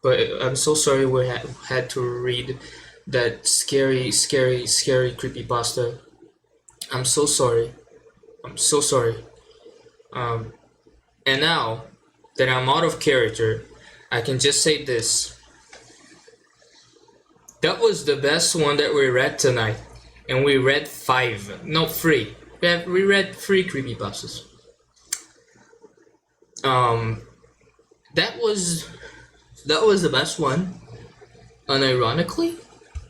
A: but I'm so sorry we had to read that scary creepypasta. I'm so sorry. I'm so sorry. And now that I'm out of character, I can just say this. That was the best one that we read tonight. And we read 5. No, 3. We read 3 creepypastas. That was the best one. Unironically?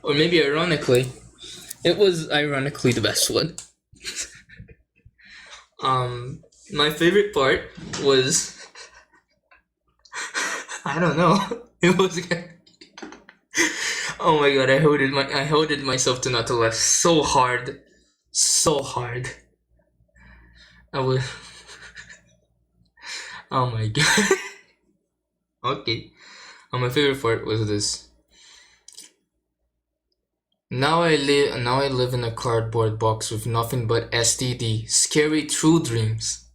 A: Or maybe ironically. It was ironically the best one. My favorite part was I don't know. It was oh my god, I holded myself to not to laugh so hard. So hard. I was oh my god. Okay. My favorite part was this. Now I live in a cardboard box with nothing but STD. Scary true dreams.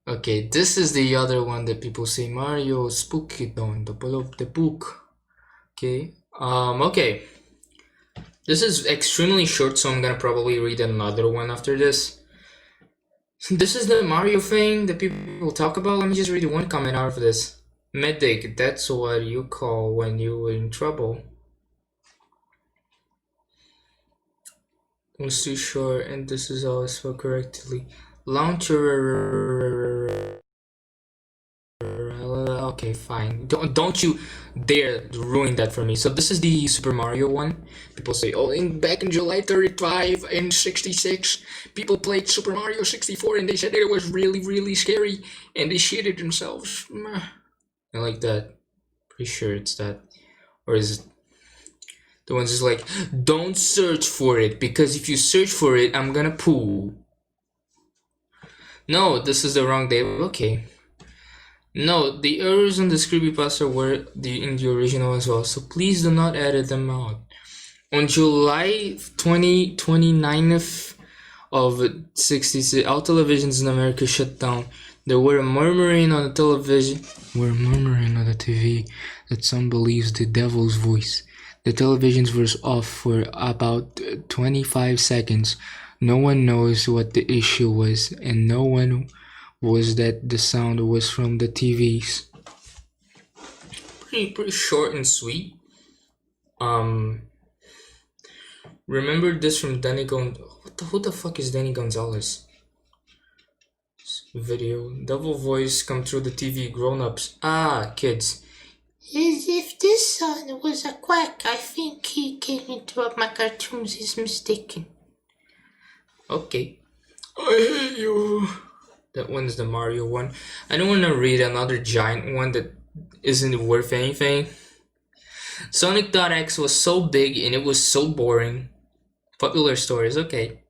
A: Okay, this is the other one that people say Mario Spooky Don, the pull up the book. Okay. Okay. This is extremely short, so I'm gonna probably read another one after this. This is the Mario thing that people talk about. Let me just read one comment out of this. Medic, that's what you call when you're in trouble. Was too short, and this is all spelled correctly. Launcher. Okay, fine. Don't you dare ruin that for me. So this is the Super Mario one. People say, oh, back in July 35 and 66, people played Super Mario 64 and they said it was really, really scary and they shitted themselves. I like that. Pretty sure it's that. Or is it the one's just like, don't search for it, because if you search for it, I'm gonna poo. No, this is the wrong day. Okay. No, the errors in the creepypasta were in the original as well, so please do not edit them out. On July 29th of 66, all televisions in America shut down. There were murmuring on the TV that some believes the devil's voice. The televisions were off for about 25 seconds. No one knows what the issue was, and no one was that the sound was from the TVs. Pretty short and sweet. Remember this from Danny who the fuck is Danny Gonzalez? Video. Devil voice come through the TV. Grown-ups. Ah, kids.
C: As if this son was a quack, I think he can interrupt my cartoons is mistaken.
A: Okay. I hate you. That one's the Mario one. I don't want to read another giant one that isn't worth anything. Sonic.exe was so big and it was so boring. Popular stories, okay.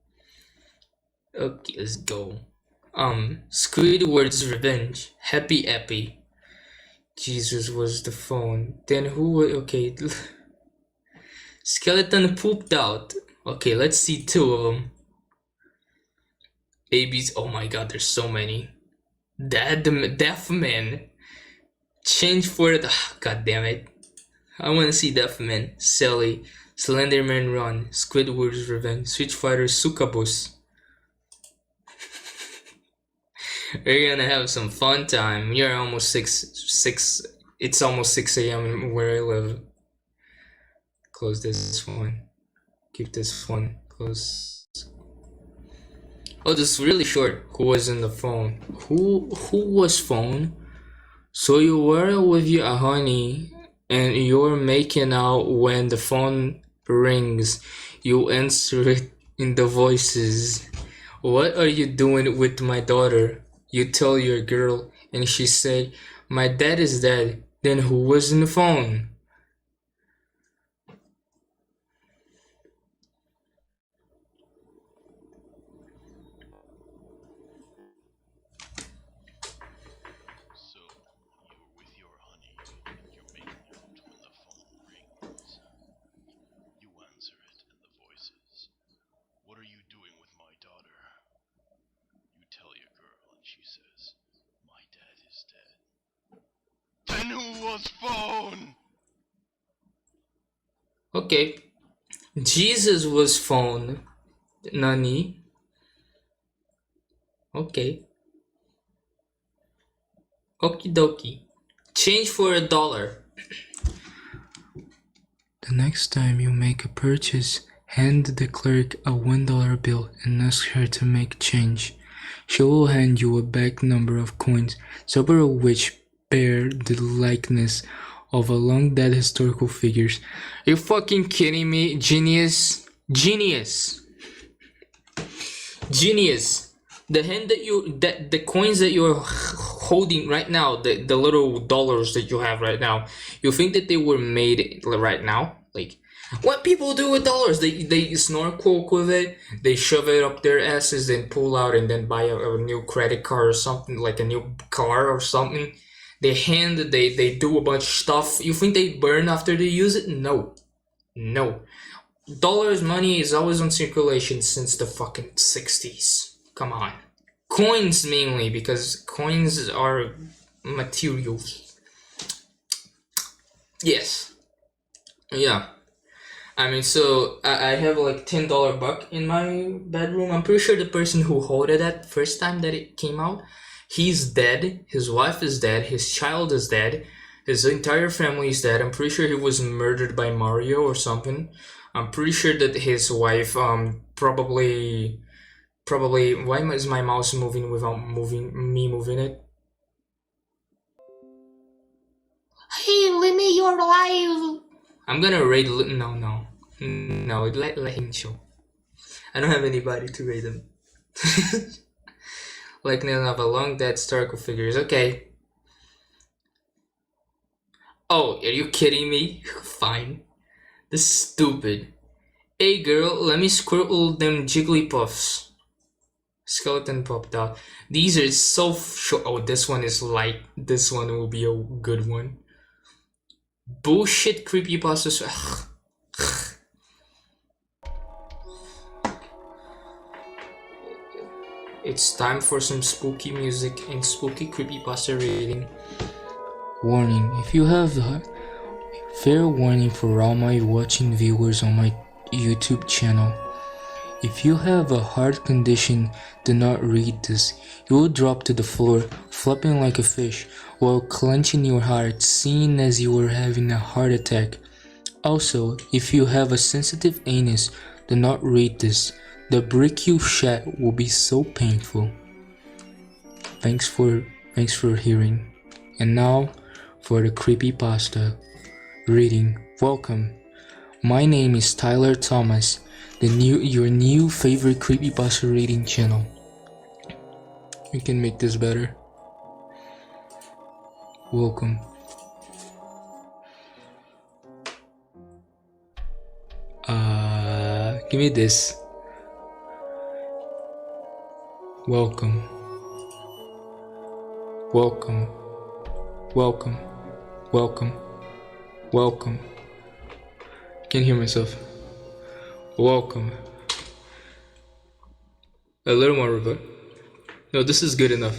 A: Okay, let's go. Squidward's Revenge. Happy Epi. Jesus was the phone. Then who was okay? Skeleton pooped out. Okay, let's see two of them. Babies. Oh my god, there's so many. Deaf man. Change for the. God damn it. I want to see Deaf man. Sally. Slenderman Run. Squidward's Revenge. Switch Fighter Succubus. We're gonna have some fun time. You're almost 6. It's almost 6 a.m. where I live. Close this one. Keep this one close. Oh, this is really short. Who was in the phone? Who was phone? So you were with your honey and you're making out when the phone rings. You answer it in the voices. What are you doing with my daughter? You tell your girl and she said, my dad is dead. Then who was in the phone?
B: Then who was phone?
A: Okay. Jesus was phone. Nani? Okay. Okie dokie. Change for $1. The next time you make a purchase, hand the clerk a $1 bill and ask her to make change. She will hand you a back number of coins, several of which bear the likeness of a long dead historical figures. Are you fucking kidding me? Genius? Genius! Genius! The hand that the coins that you're holding right now, the little dollars that you have right now, you think that they were made right now? Like, what people do with dollars? They snorkel with it, they shove it up their asses, then pull out and then buy a new credit card or something, like a new car or something. They do a bunch of stuff. You think they burn after they use it? No. No. Dollars, money is always on circulation since the fucking 60s. Come on. Coins mainly, because coins are materials. Yes. Yeah. I mean, so I have like $10 buck in my bedroom. I'm pretty sure the person who hoarded that first time that it came out, he's dead. His wife is dead. His child is dead. His entire family is dead. I'm pretty sure he was murdered by Mario or something. I'm pretty sure that his wife probably. Why is my mouse moving without moving it?
C: Hey, Lemmy, you're alive!
A: I'm gonna raid. No, let him show. I don't have anybody to raid him. Like none of a long dead historical figures. Okay. Oh, are you kidding me? Fine. This is stupid. Hey girl, let me squirtle them Jigglypuffs. Skeleton popped out. These are so short. Oh, this one is light. This one will be a good one. Bullshit creepypastas. It's time for some spooky music and spooky creepypasta reading. Warning, if you have fair warning for all my watching viewers on my YouTube channel. If you have a heart condition, do not read this. You will drop to the floor, flopping like a fish, while clenching your heart, seeing as you are having a heart attack. Also, if you have a sensitive anus, do not read this. The brick you shat will be so painful. Thanks for hearing. And now, for the creepypasta reading. Welcome. My name is Tyler Thomas, your new favorite creepypasta reading channel. You can make this better. Welcome. Give me this. Welcome. Welcome. Welcome.
D: Welcome. Welcome. Can't hear myself. Welcome. A little more reverb. No, this is good enough.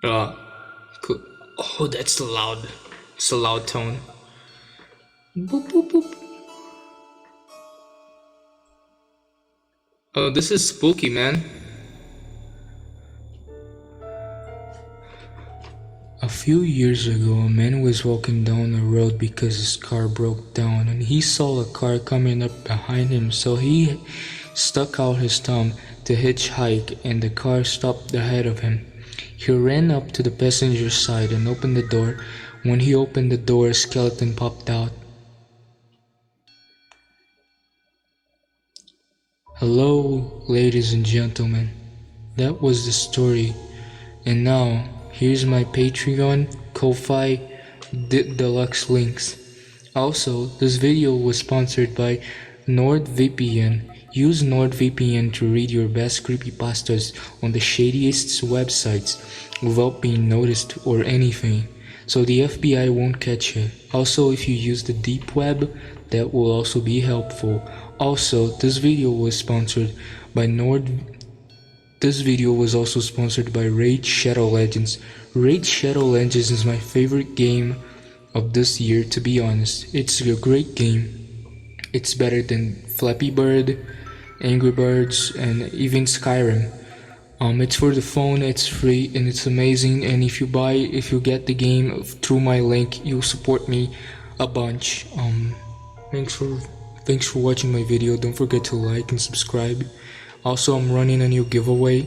D: Cool. Oh, that's loud. It's a loud tone. Boop, boop, boop. Oh, this is spooky, man. A few years ago, a man was walking down the road because his car broke down, and he saw a car coming up behind him, so he stuck out his thumb to hitchhike, and the car stopped ahead of him. He ran up to the passenger side and opened the door. When he opened the door, a skeleton popped out. Hello, ladies and gentlemen. That was the story. And now, here's my Patreon, Ko-Fi, Deluxe links. Also, this video was sponsored by NordVPN. Use NordVPN to read your best creepypastas on the shadiest websites without being noticed or anything, so the FBI won't catch you. Also, if you use the deep web, that will also be helpful. Also, this video was sponsored by This video was also sponsored by Raid Shadow Legends. Raid Shadow Legends is my favorite game of this year, to be honest. It's a great game. It's better than Flappy Bird, Angry Birds, and even Skyrim. It's for the phone, it's free, and it's amazing. And if you get the game through my link, you'll support me a bunch. Thanks for watching my video. Don't forget to like and subscribe. Also, I'm running a new giveaway.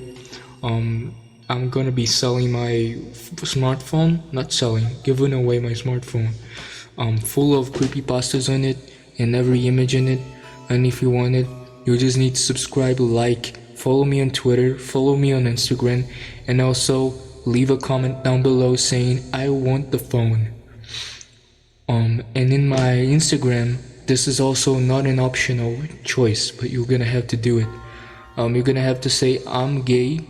D: I'm gonna be selling my smartphone, giving away my smartphone, full of creepypastas on it and every image in it. And if you want it, you just need to subscribe, like, follow me on Twitter, follow me on Instagram, and also leave a comment down below saying I want the phone. And in my Instagram, this is also not an optional choice, but you're gonna have to do it. You're gonna have to say I'm gay,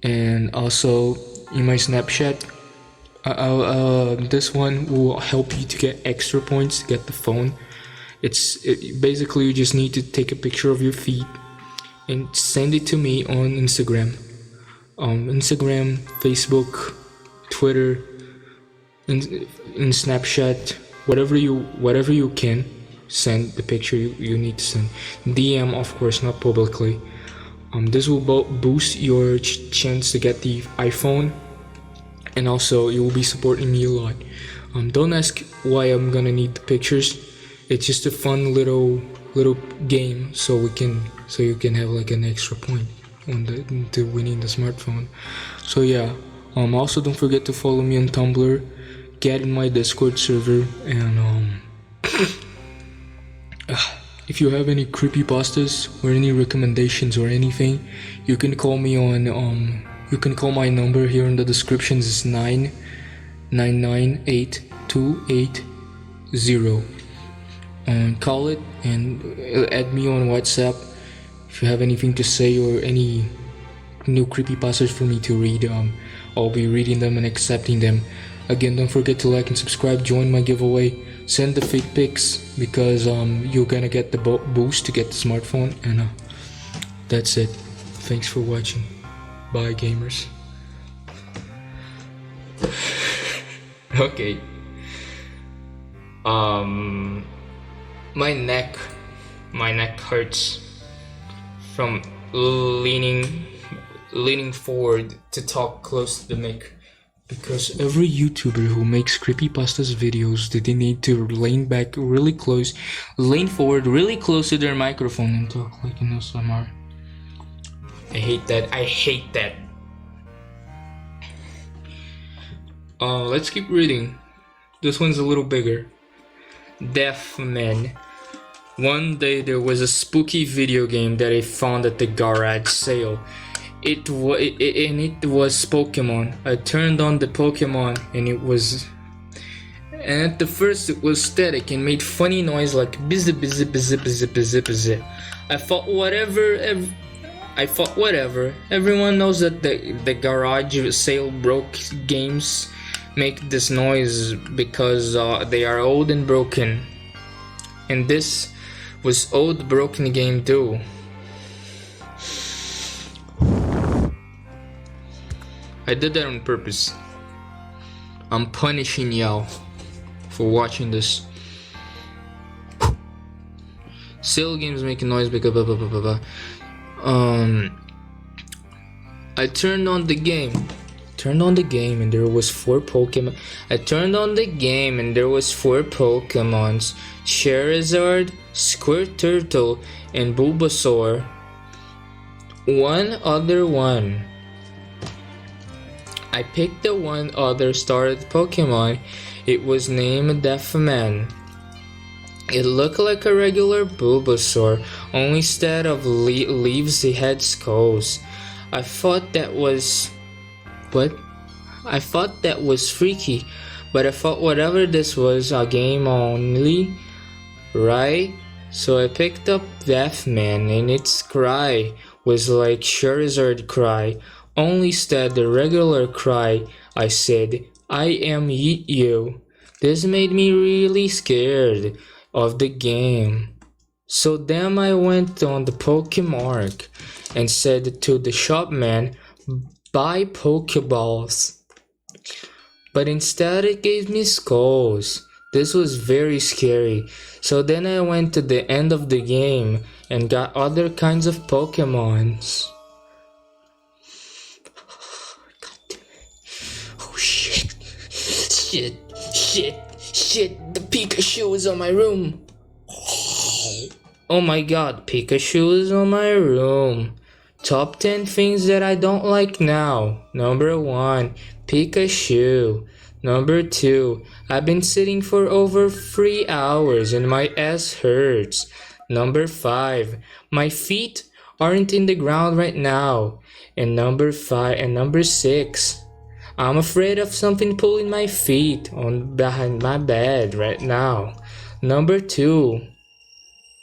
D: and also in my Snapchat, this one will help you to get extra points to get the phone. Basically you just need to take a picture of your feet and send it to me on Instagram, Instagram, Facebook, Twitter, in Snapchat, whatever you can send the picture you need to send. DM, of course, not publicly. This will boost your chance to get the iPhone, and also you will be supporting me a lot. Don't ask why I'm gonna need the pictures. It's just a fun little game, so you can have like an extra point on to winning the smartphone. So yeah. Also don't forget to follow me on Tumblr, get in my Discord server, and if you have any creepypastas or any recommendations or anything, you can call me on you can call my number here in the descriptions. It's 9998280. Call it and add me on WhatsApp if you have anything to say or any new creepypastas for me to read. I'll be reading them and accepting them. Again, don't forget to like and subscribe, join my giveaway, send the fake pics, because you're gonna get the boost to get the smartphone. And that's it. Thanks for watching. Bye, gamers. Okay. My neck hurts from leaning forward to talk close to the mic, because every YouTuber who makes creepypastas videos, they need to lean forward really close to their microphone and talk like an ASMR. I hate that. Let's keep reading. This one's a little bigger. Deaf Men. One day there was a spooky video game that I found at the garage sale. It was Pokemon. I turned on the Pokemon and at the first it was static and made funny noise like bizz bizz bizz bizz bizz bizz. I thought whatever. Everyone knows that the garage sale broke games
A: make this noise because they are old and broken. And this was old broken game too. I did that on purpose. I'm punishing y'all for watching this. Sale games making noise because blah blah blah blah blah. I turned on the game. And there was 4 Pokemon. I turned on the game and there was 4 Pokemons: Charizard, Squirtle, and Bulbasaur. One other one. I picked the one other started Pokemon. It was named Deathman. It looked like a regular Bulbasaur, only instead of leaves it had skulls. I thought that was freaky, but I thought whatever this was a game only, right? So I picked up Deathman, and its cry was like Charizard cry, only instead the regular cry. I said, "I am you." This made me really scared of the game. So then I went on the Pokemark and said to the shopman, "Buy Pokeballs." But instead it gave me skulls. This was very scary. So then I went to the end of the game and got other kinds of Pokemons. Oh shit. Shit, the Pikachu is on my room. Oh my god, Pikachu is on my room. Top 10 things that I don't like now. Number 1, Pikachu. Number 2, I've been sitting for over 3 hours and my ass hurts. Number 5, my feet aren't in the ground right now. And number 6, I'm afraid of something pulling my feet on behind my bed right now. Number 2,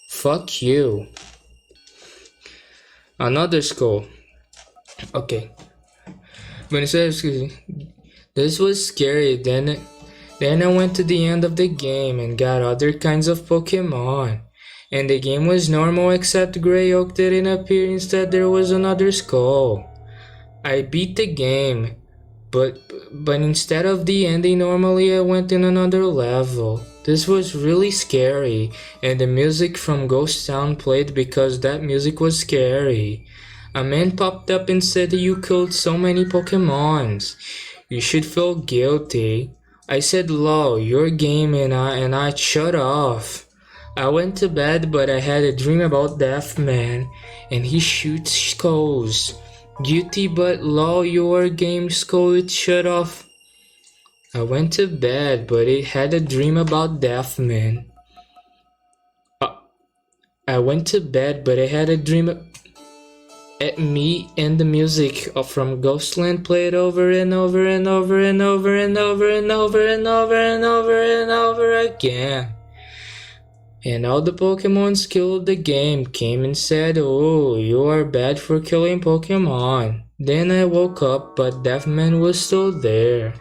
A: fuck you. Another skull. Okay. When it says this was scary, then I went to the end of the game and got other kinds of Pokemon. And the game was normal except Grey Oak didn't appear, instead there was another skull. I beat the game, but instead of the ending normally I went in another level. This was really scary, and the music from Ghost Town played because that music was scary. A man popped up and said, "You killed so many Pokemons. You should feel guilty." I said, "Lol, your game," and I shut off. I went to bed, but I had a dream about Deathman, and he shoots skulls. Guilty, but lol, your game skull, it shut off. I went to bed, but I had a dream about Deathman. I went to bed, but I had a dream at me, and the music from Ghostland played over and over and over and over and over and over and over and over and over again. And all the Pokemons killed the game came and said, "Oh, you are bad for killing Pokemon." Then I woke up, but Deathman was still there.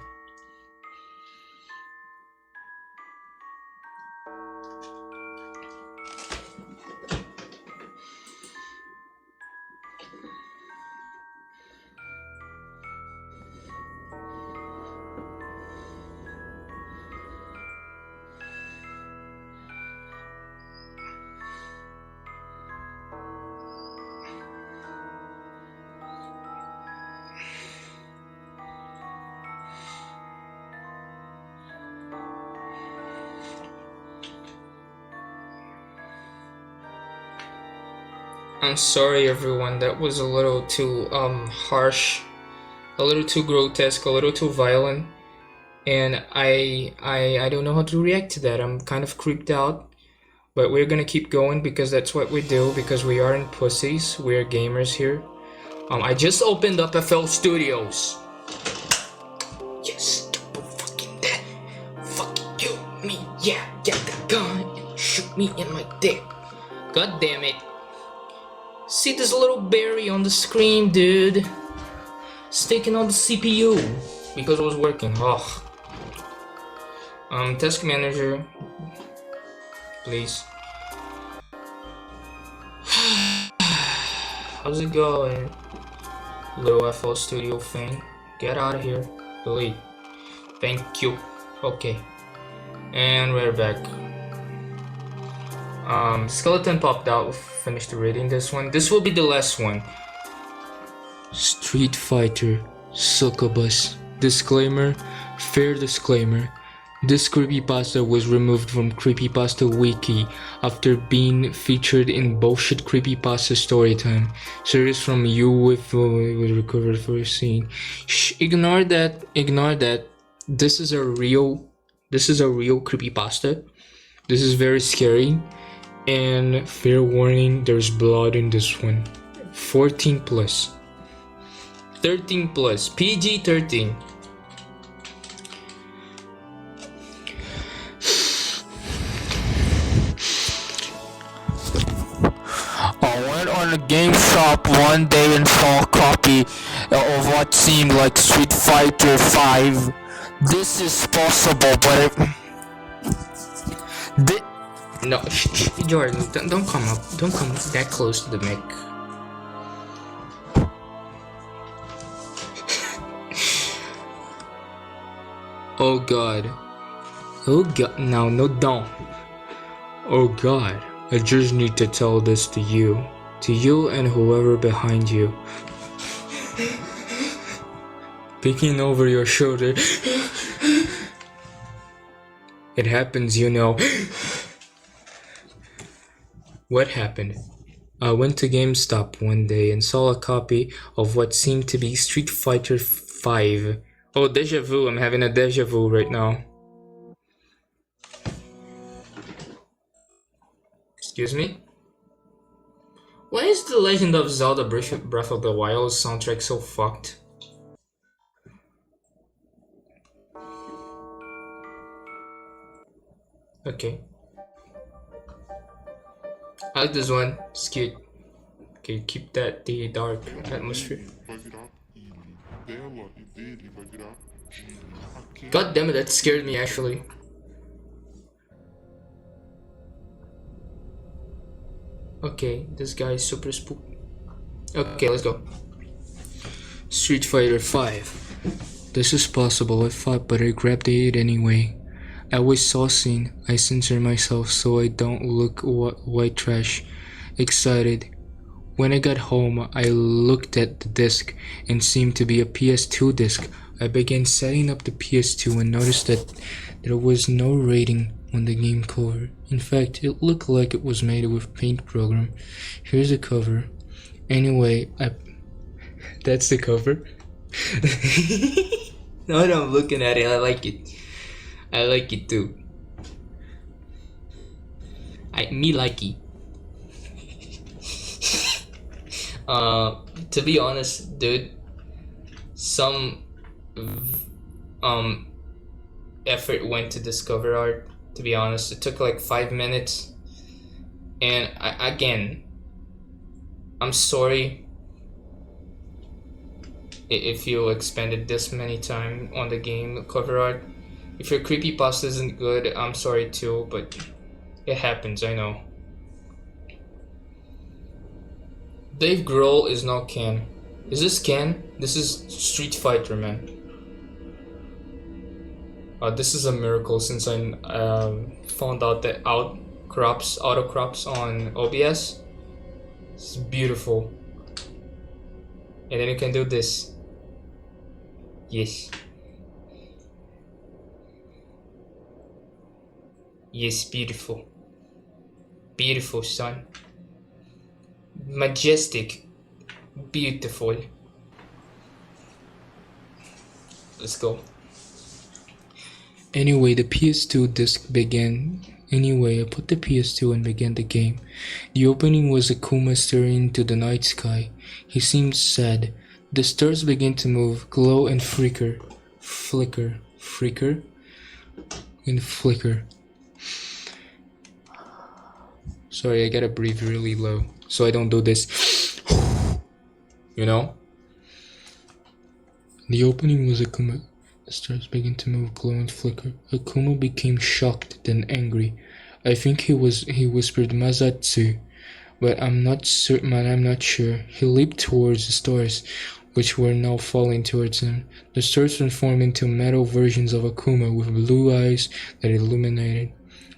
A: I'm sorry everyone, that was a little too harsh, a little too grotesque, a little too violent, and I don't know how to react to that. I'm kind of creeped out, but we're gonna keep going because that's what we do, because we aren't pussies, we're gamers here. I just opened up FL Studios. Yes, stupid fucking that. Fuck you, me, yeah, get that gun and shoot me in my dick. God damn it. See this little berry on the screen, dude? It's taking on the CPU because it was working. Oh, Task manager, please. How's it going? Little FL Studio thing. Get out of here. Delete. Thank you. Okay. And we're back. Skeleton popped out. Finished reading this one. This will be the last one.
D: Street Fighter Succubus. Disclaimer, fair disclaimer. This creepypasta was removed from Creepypasta Wiki after being featured in Bullshit Creepypasta Storytime series from you with recovered for a scene. Ignore that. Ignore that. This is a real creepypasta. This is very scary. And fair warning, there's blood in this one. 14 plus.
A: 13 plus. PG-13.
B: I went on a game shop one day and saw a copy of what seemed like Street Fighter 5. This is possible, but
A: No, Jordan, don't come up. Don't come that close to the mic. Oh God. Oh God. No, don't.
D: Oh God, I just need to tell this to you and whoever behind you. Peeking over your shoulder. It happens, you know. What happened? I went to GameStop one day and saw a copy of what seemed to be Street Fighter 5.
A: Oh, deja vu. I'm having a deja vu right now. Excuse me? Why is the Legend of Zelda Breath of the Wild soundtrack so fucked? Okay. I like this one. It's cute. Okay, keep that the dark atmosphere. God damn it, that scared me actually. Okay, this guy is super spooked. Okay, let's go.
D: Street Fighter 5. This is possible, I thought, but I grabbed the 8 anyway. I was saucing. I censor myself so I don't look white trash. Excited. When I got home, I looked at the disc and seemed to be a PS2 disc. I began setting up the PS2 and noticed that there was no rating on the game cover. In fact, it looked like it was made with paint program. Here's the cover. Anyway, that's the cover.
A: No, I'm looking at it. I like it. I like it too. Me like it. To be honest, dude, some effort went to this cover art. To be honest, it took like 5 minutes, and I'm sorry if you expended this many time on the game cover art. If your creepypasta isn't good, I'm sorry too, but it happens, I know. Dave Grohl is not Ken. Is this Ken? This is Street Fighter, man. This is a miracle since I found out that auto crops on OBS. It's beautiful. And then you can do this. Yes. Yes, beautiful. Beautiful, son. Majestic. Beautiful. Let's go.
D: Anyway, the PS2 disc began. Anyway, I put the PS2 and began the game. The opening was Akuma staring into the night sky. He seemed sad. The stars began to move, glow and flicker. Flicker. And flicker. Sorry, I gotta breathe really low so I don't do this. You know? The opening was Akuma. The stars began to move, glow and flicker. Akuma became shocked, then angry. I think he whispered Mazatsu, but I'm not sure. He leaped towards the stars, which were now falling towards him. The stars transformed into metal versions of Akuma with blue eyes that illuminated.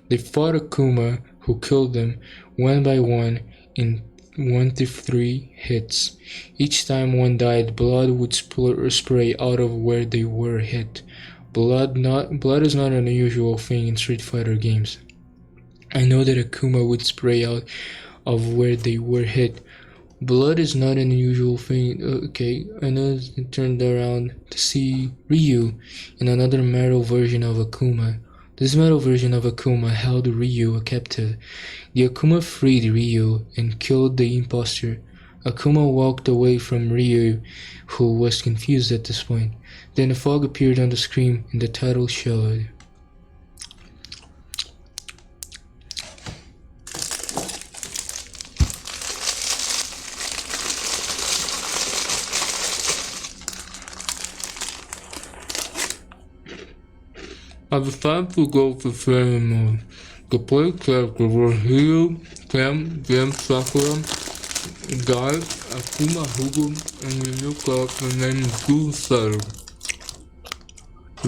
D: They fought Akuma, who killed them, one by one, in 1 to 3 hits. Each time one died, blood would spray out of where they were hit. Blood is not an unusual thing in Street Fighter games. I know that Akuma would spray out of where they were hit. Blood is not an unusual thing. Okay, I know. It turned around to see Ryu in another metal version of Akuma. This metal version of Akuma held Ryu captive. The Akuma freed Ryu and killed the imposter. Akuma walked away from Ryu, who was confused at this point. Then a fog appeared on the screen and the title showed. I decided to go to Fairy mode. The play characters were Hiro, Cam, Gem, Sakura, Guy, Akuma, Hugo, and the new character named Gusaro.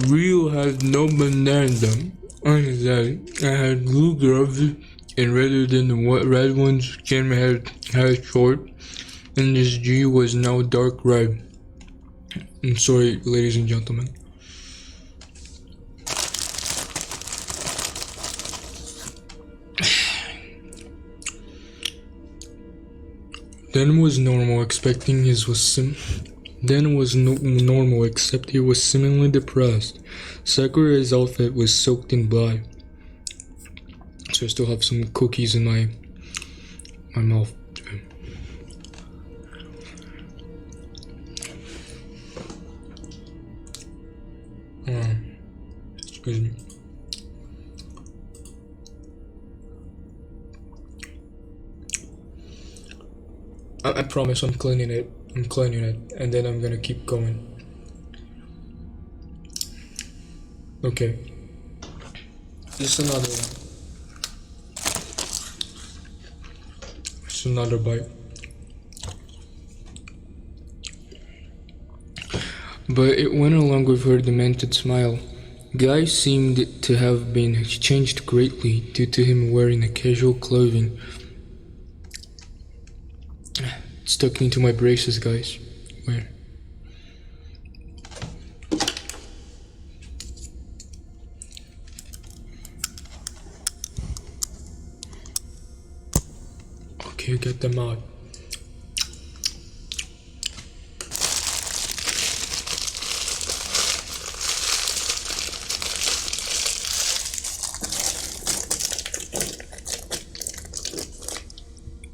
D: Ryu has no banana on his head and had blue gloves, and rather than the red ones, Cam had hair short, and his G was now dark red. I'm sorry, ladies and gentlemen. Then was normal, except he was seemingly depressed. Sakura's outfit was soaked in blood. So I still have some cookies in my mouth. Excuse me. I promise I'm cleaning it, and then I'm gonna keep going. Okay. Just another one. Just another bite. But it went along with her demented smile. Guy seemed to have been changed greatly due to him wearing a casual clothing. Stuck into my braces, guys. Where? Okay, get them out.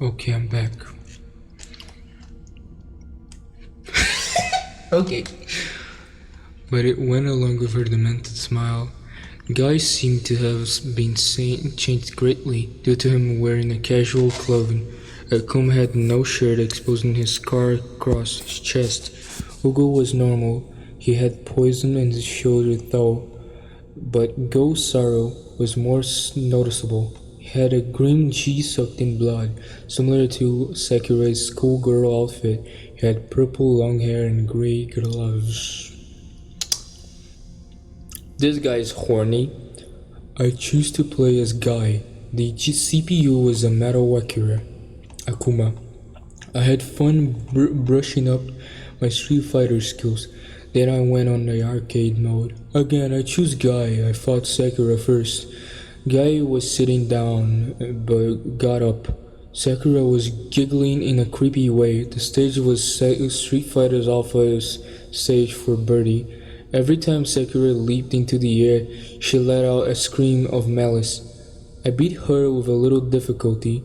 D: Okay, I'm back. Okay. But it went along with her demented smile. Guy seemed to have been changed greatly due to him wearing a casual clothing. Akuma had no shirt, exposing his scar across his chest. Hugo was normal. He had poison in his shoulder though. But Go-Saro was more noticeable. He had a green G soaked in blood, similar to Sakura's schoolgirl outfit. He had purple long hair and gray gloves. This guy is horny. I choose to play as Guy. The CPU was a metal Akuma. I had fun brushing up my Street Fighter skills. Then I went on the arcade mode. Again, I choose Guy. I fought Sakura first. Guy was sitting down, but got up. Sakura was giggling in a creepy way. The stage was Street Fighter's Alpha stage for Birdie. Every time Sakura leaped into the air, she let out a scream of malice. I beat her with a little difficulty.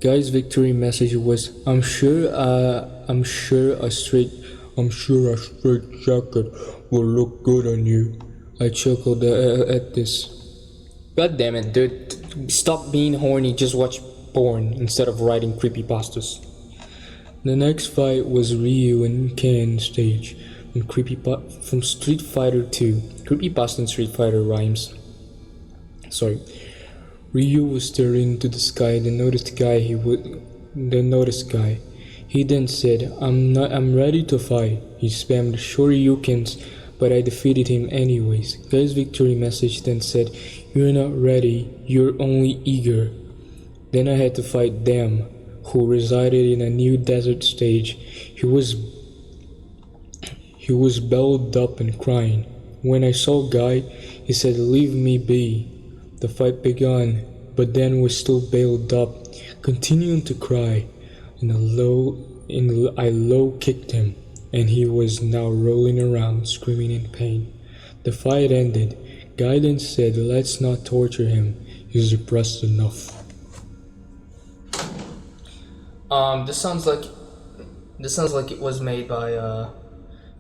D: Guy's victory message was, I'm sure a straight jacket will look good on you. I chuckled at this. God damn it, dude. Stop being horny, just watch porn instead of writing creepypastas. The next fight was Ryu and Ken stage. and from Street Fighter 2. Creepypasta and Street Fighter rhymes. Sorry. Ryu was staring into the sky. The noticed guy. He then said, I'm ready to fight. He spammed shoryukens, but I defeated him anyways. Guy's victory message then said, you're not ready, you're only eager. Then I had to fight them, who resided in a new desert stage. He was belled up and crying. When I saw Guy, he said, leave me be. The fight began, but then was still bailed up, continuing to cry. I low kicked him, and he was now rolling around, screaming in pain. The fight ended. Guy then said, let's not torture him. He's depressed enough.
A: This sounds like it was made by a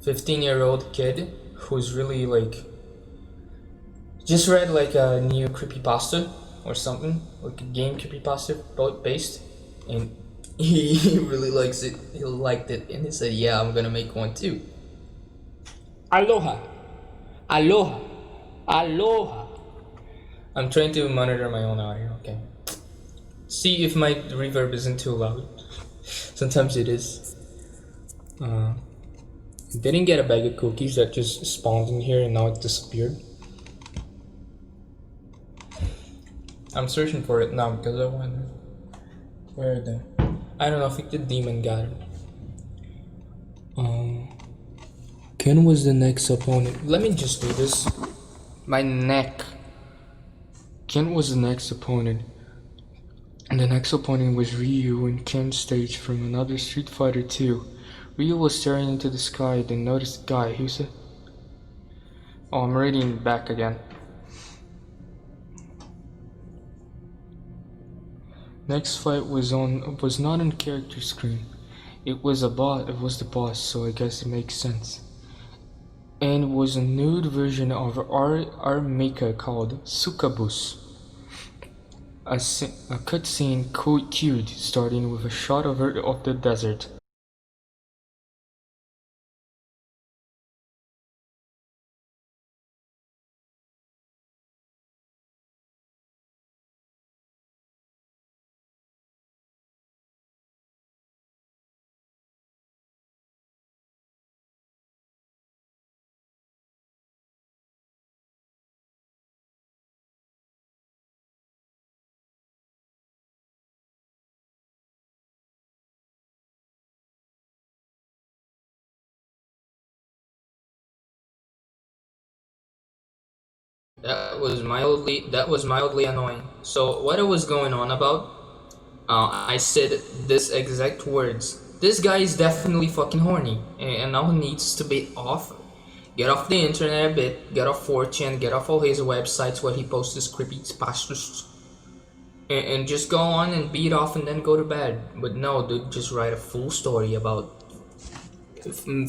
A: 15-year-old kid who's really like just read like a new creepypasta or something, like a game creepypasta based, and he really likes it. He liked it, and he said, "Yeah, I'm gonna make one too." Aloha, aloha, aloha. I'm trying to monitor my own audio. Okay. See if my reverb isn't too loud. Sometimes it is. Didn't get a bag of cookies that just spawned in here and now it disappeared. I'm searching for it now because I wonder where the I don't know, I think the demon got it.
D: Ken was the next opponent.
A: Let me just do this. My neck.
D: Ken was the next opponent. And the next opponent was Ryu and Ken staged from another Street Fighter 2. Ryu was staring into the sky, then noticed Guy. He said,
A: oh, I'm reading back again.
D: Next fight was not on character screen. It was the boss, so I guess it makes sense. And was a nude version of our mecha called Sukabus. A cutscene cued, starting with a shot of the desert.
A: That was mildly annoying. So what I was going on about, I said this exact words. This guy is definitely fucking horny, and now he needs to be off. Get off the internet a bit, get off 4chan, get off all his websites where he posts his creepypastas, and just go on and beat off and then go to bed. But no, dude, just write a full story about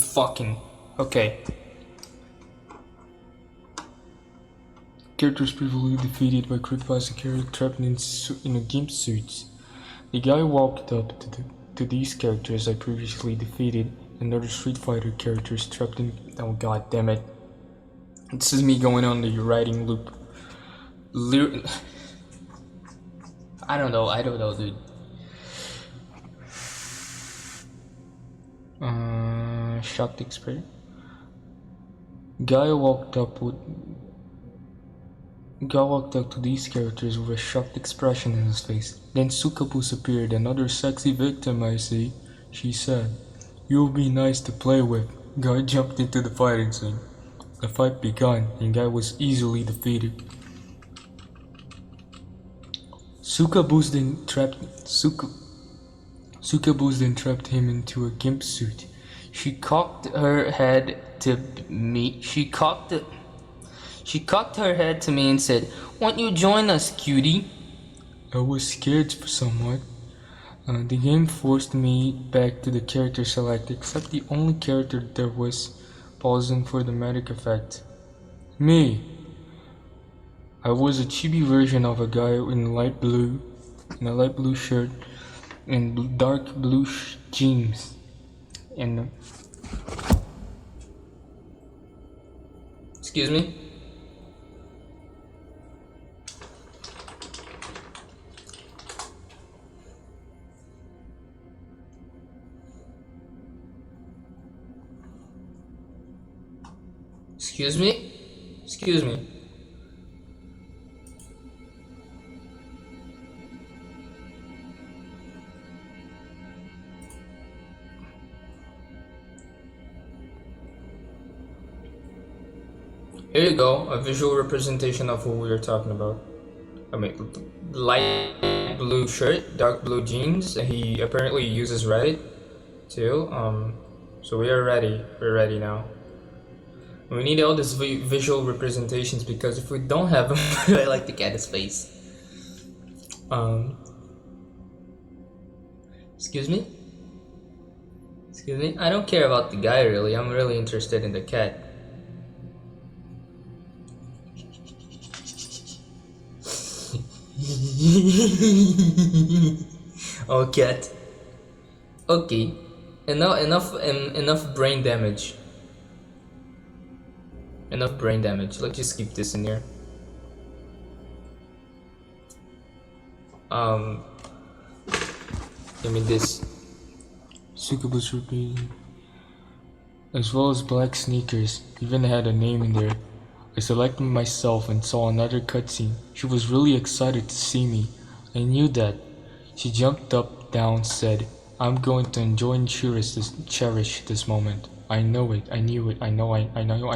A: fucking. Okay.
D: Characters previously defeated by Creepypasta character trapped in a gimp suit. The guy walked up to these characters I previously defeated and other Street Fighter characters trapped in. Oh god damn it! This is me going on the writing loop.
A: I don't know, dude.
D: Shocked expression. Guy walked up to these characters with a shocked expression in his face. Then Sukabus appeared. Another sexy victim, I see, she said. You'll be nice to play with. Guy jumped into the fighting scene. The fight began, and Guy was easily defeated. Sukabus then trapped him into a gimp suit. She cocked her head to me. She cocked her head to me and said, "Won't you join us, cutie?" I was scared somewhat. The game forced me back to the character select, except the only character there was pausing for the dramatic effect. Me. I was a chibi version of a guy in a light blue shirt and dark blue jeans. And
A: Excuse me? Excuse me? Excuse me. Here you go, a visual representation of who we are talking about. I mean, light blue shirt, dark blue jeans. He apparently uses Reddit too. So we are ready. We're ready now. We need all these visual representations because if we don't have them, I like to get his face. Excuse me? Excuse me? I don't care about the guy really. I'm really interested in the cat. Oh, cat. Okay. Enough brain damage. Enough brain damage. Let's just keep this in here. Give me this.
D: Succubus repeating. As well as black sneakers, even had a name in there. I selected myself and saw another cutscene. She was really excited to see me. I knew that. She jumped up, down, said, I'm going to enjoy and cherish this moment. I know it, I knew it, I know it, I know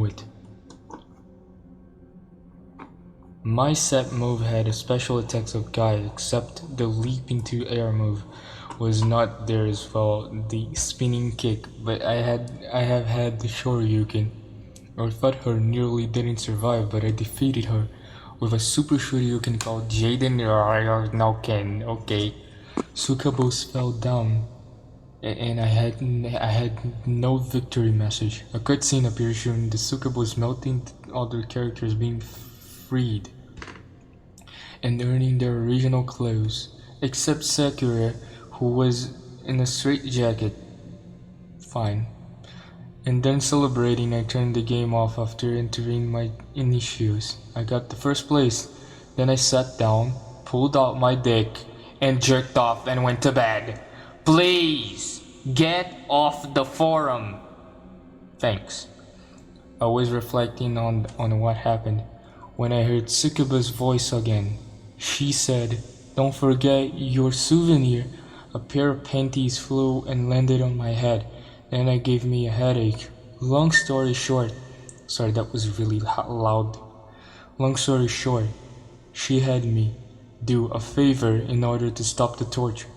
D: it. My set move had a special attacks of Guy, except the leap into air move was not there as well, the spinning kick, but I have had the Shoryuken. I thought her nearly didn't survive, but I defeated her with a super Shoryuken called JordynBrokolliVODS. Okay. Succubus fell down, and I had no victory message. A cutscene appeared showing the Succubus melting other characters being freed and earning their original clothes, except Sakura, who was in a straitjacket. Fine. And then celebrating, I turned the game off after entering my initials. I got the first place. Then I sat down, pulled out my dick, and jerked off and went to bed. Please, get off the forum. Thanks. I was reflecting on what happened when I heard Succubus' voice again. She said, don't forget your souvenir. A pair of panties flew and landed on my head, and it gave me a headache. Long story short, sorry, that was really loud. Long story short, she had me do a favor in order to stop the torture.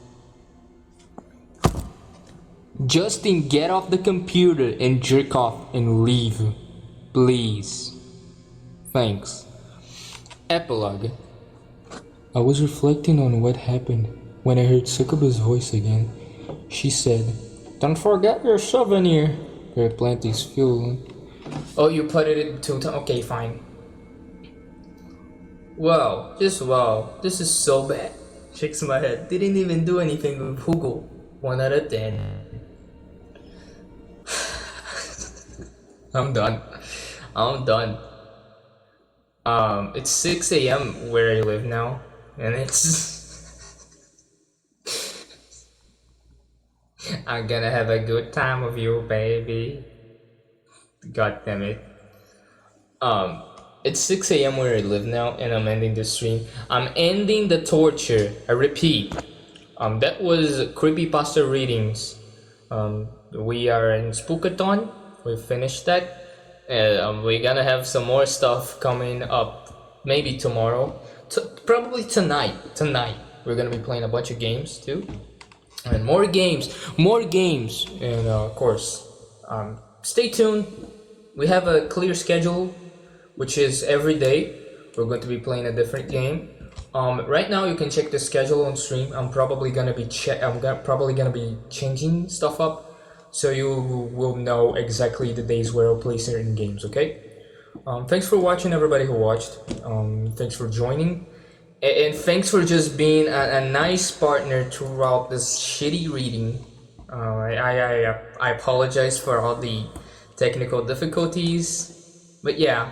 A: Justin, get off the computer and jerk off and leave. Please. Thanks. Epilogue.
D: I was reflecting on what happened when I heard Succubus' voice again. She said, don't forget your souvenir. There are plenty's fuel.
A: Oh, you put it in 2 times? Okay, fine. Wow, just wow. This is so bad. Shakes my head. Didn't even do anything with Hugo. 1 out of 10. I'm done. It's 6 a.m. where I live now, and it's I'm gonna have a good time with you, baby. God damn it. It's 6 a.m. where I live now, and I'm ending the stream. I'm ending the torture. I repeat. That was Creepypasta readings. We are in Spookathon. We finished that. We're gonna have some more stuff coming up. Maybe tomorrow. Probably tonight. We're gonna be playing a bunch of games too. And more games. And of course, stay tuned. We have a clear schedule, which is every day we're going to be playing a different game. Right now you can check the schedule on stream. I'm probably gonna be changing stuff up, so you will know exactly the days where I'll play certain games. Okay. Thanks for watching, everybody who watched. Thanks for joining. And thanks for just being a nice partner throughout this shitty reading. I apologize for all the technical difficulties, but yeah,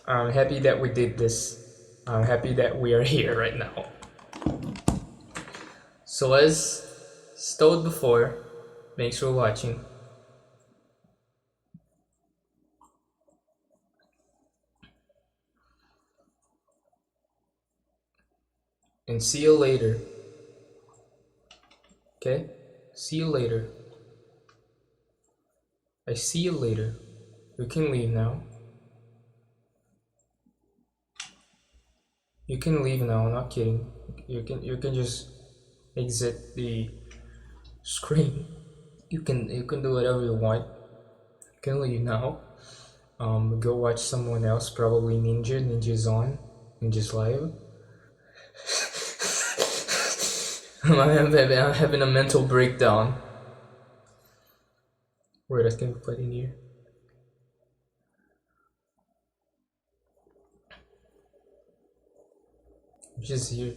A: I'm happy that we did this. I'm happy that we are here right now. So as told before, thanks for watching. And see you later. Okay? See you later. I see you later. You can leave now. You can leave now, I'm not kidding. You can just exit the screen. You can do whatever you want. You can leave now. Go watch someone else, probably Ninja's on. Ninja's live. I'm having a mental breakdown. Wait, I think put in here. I'm just here.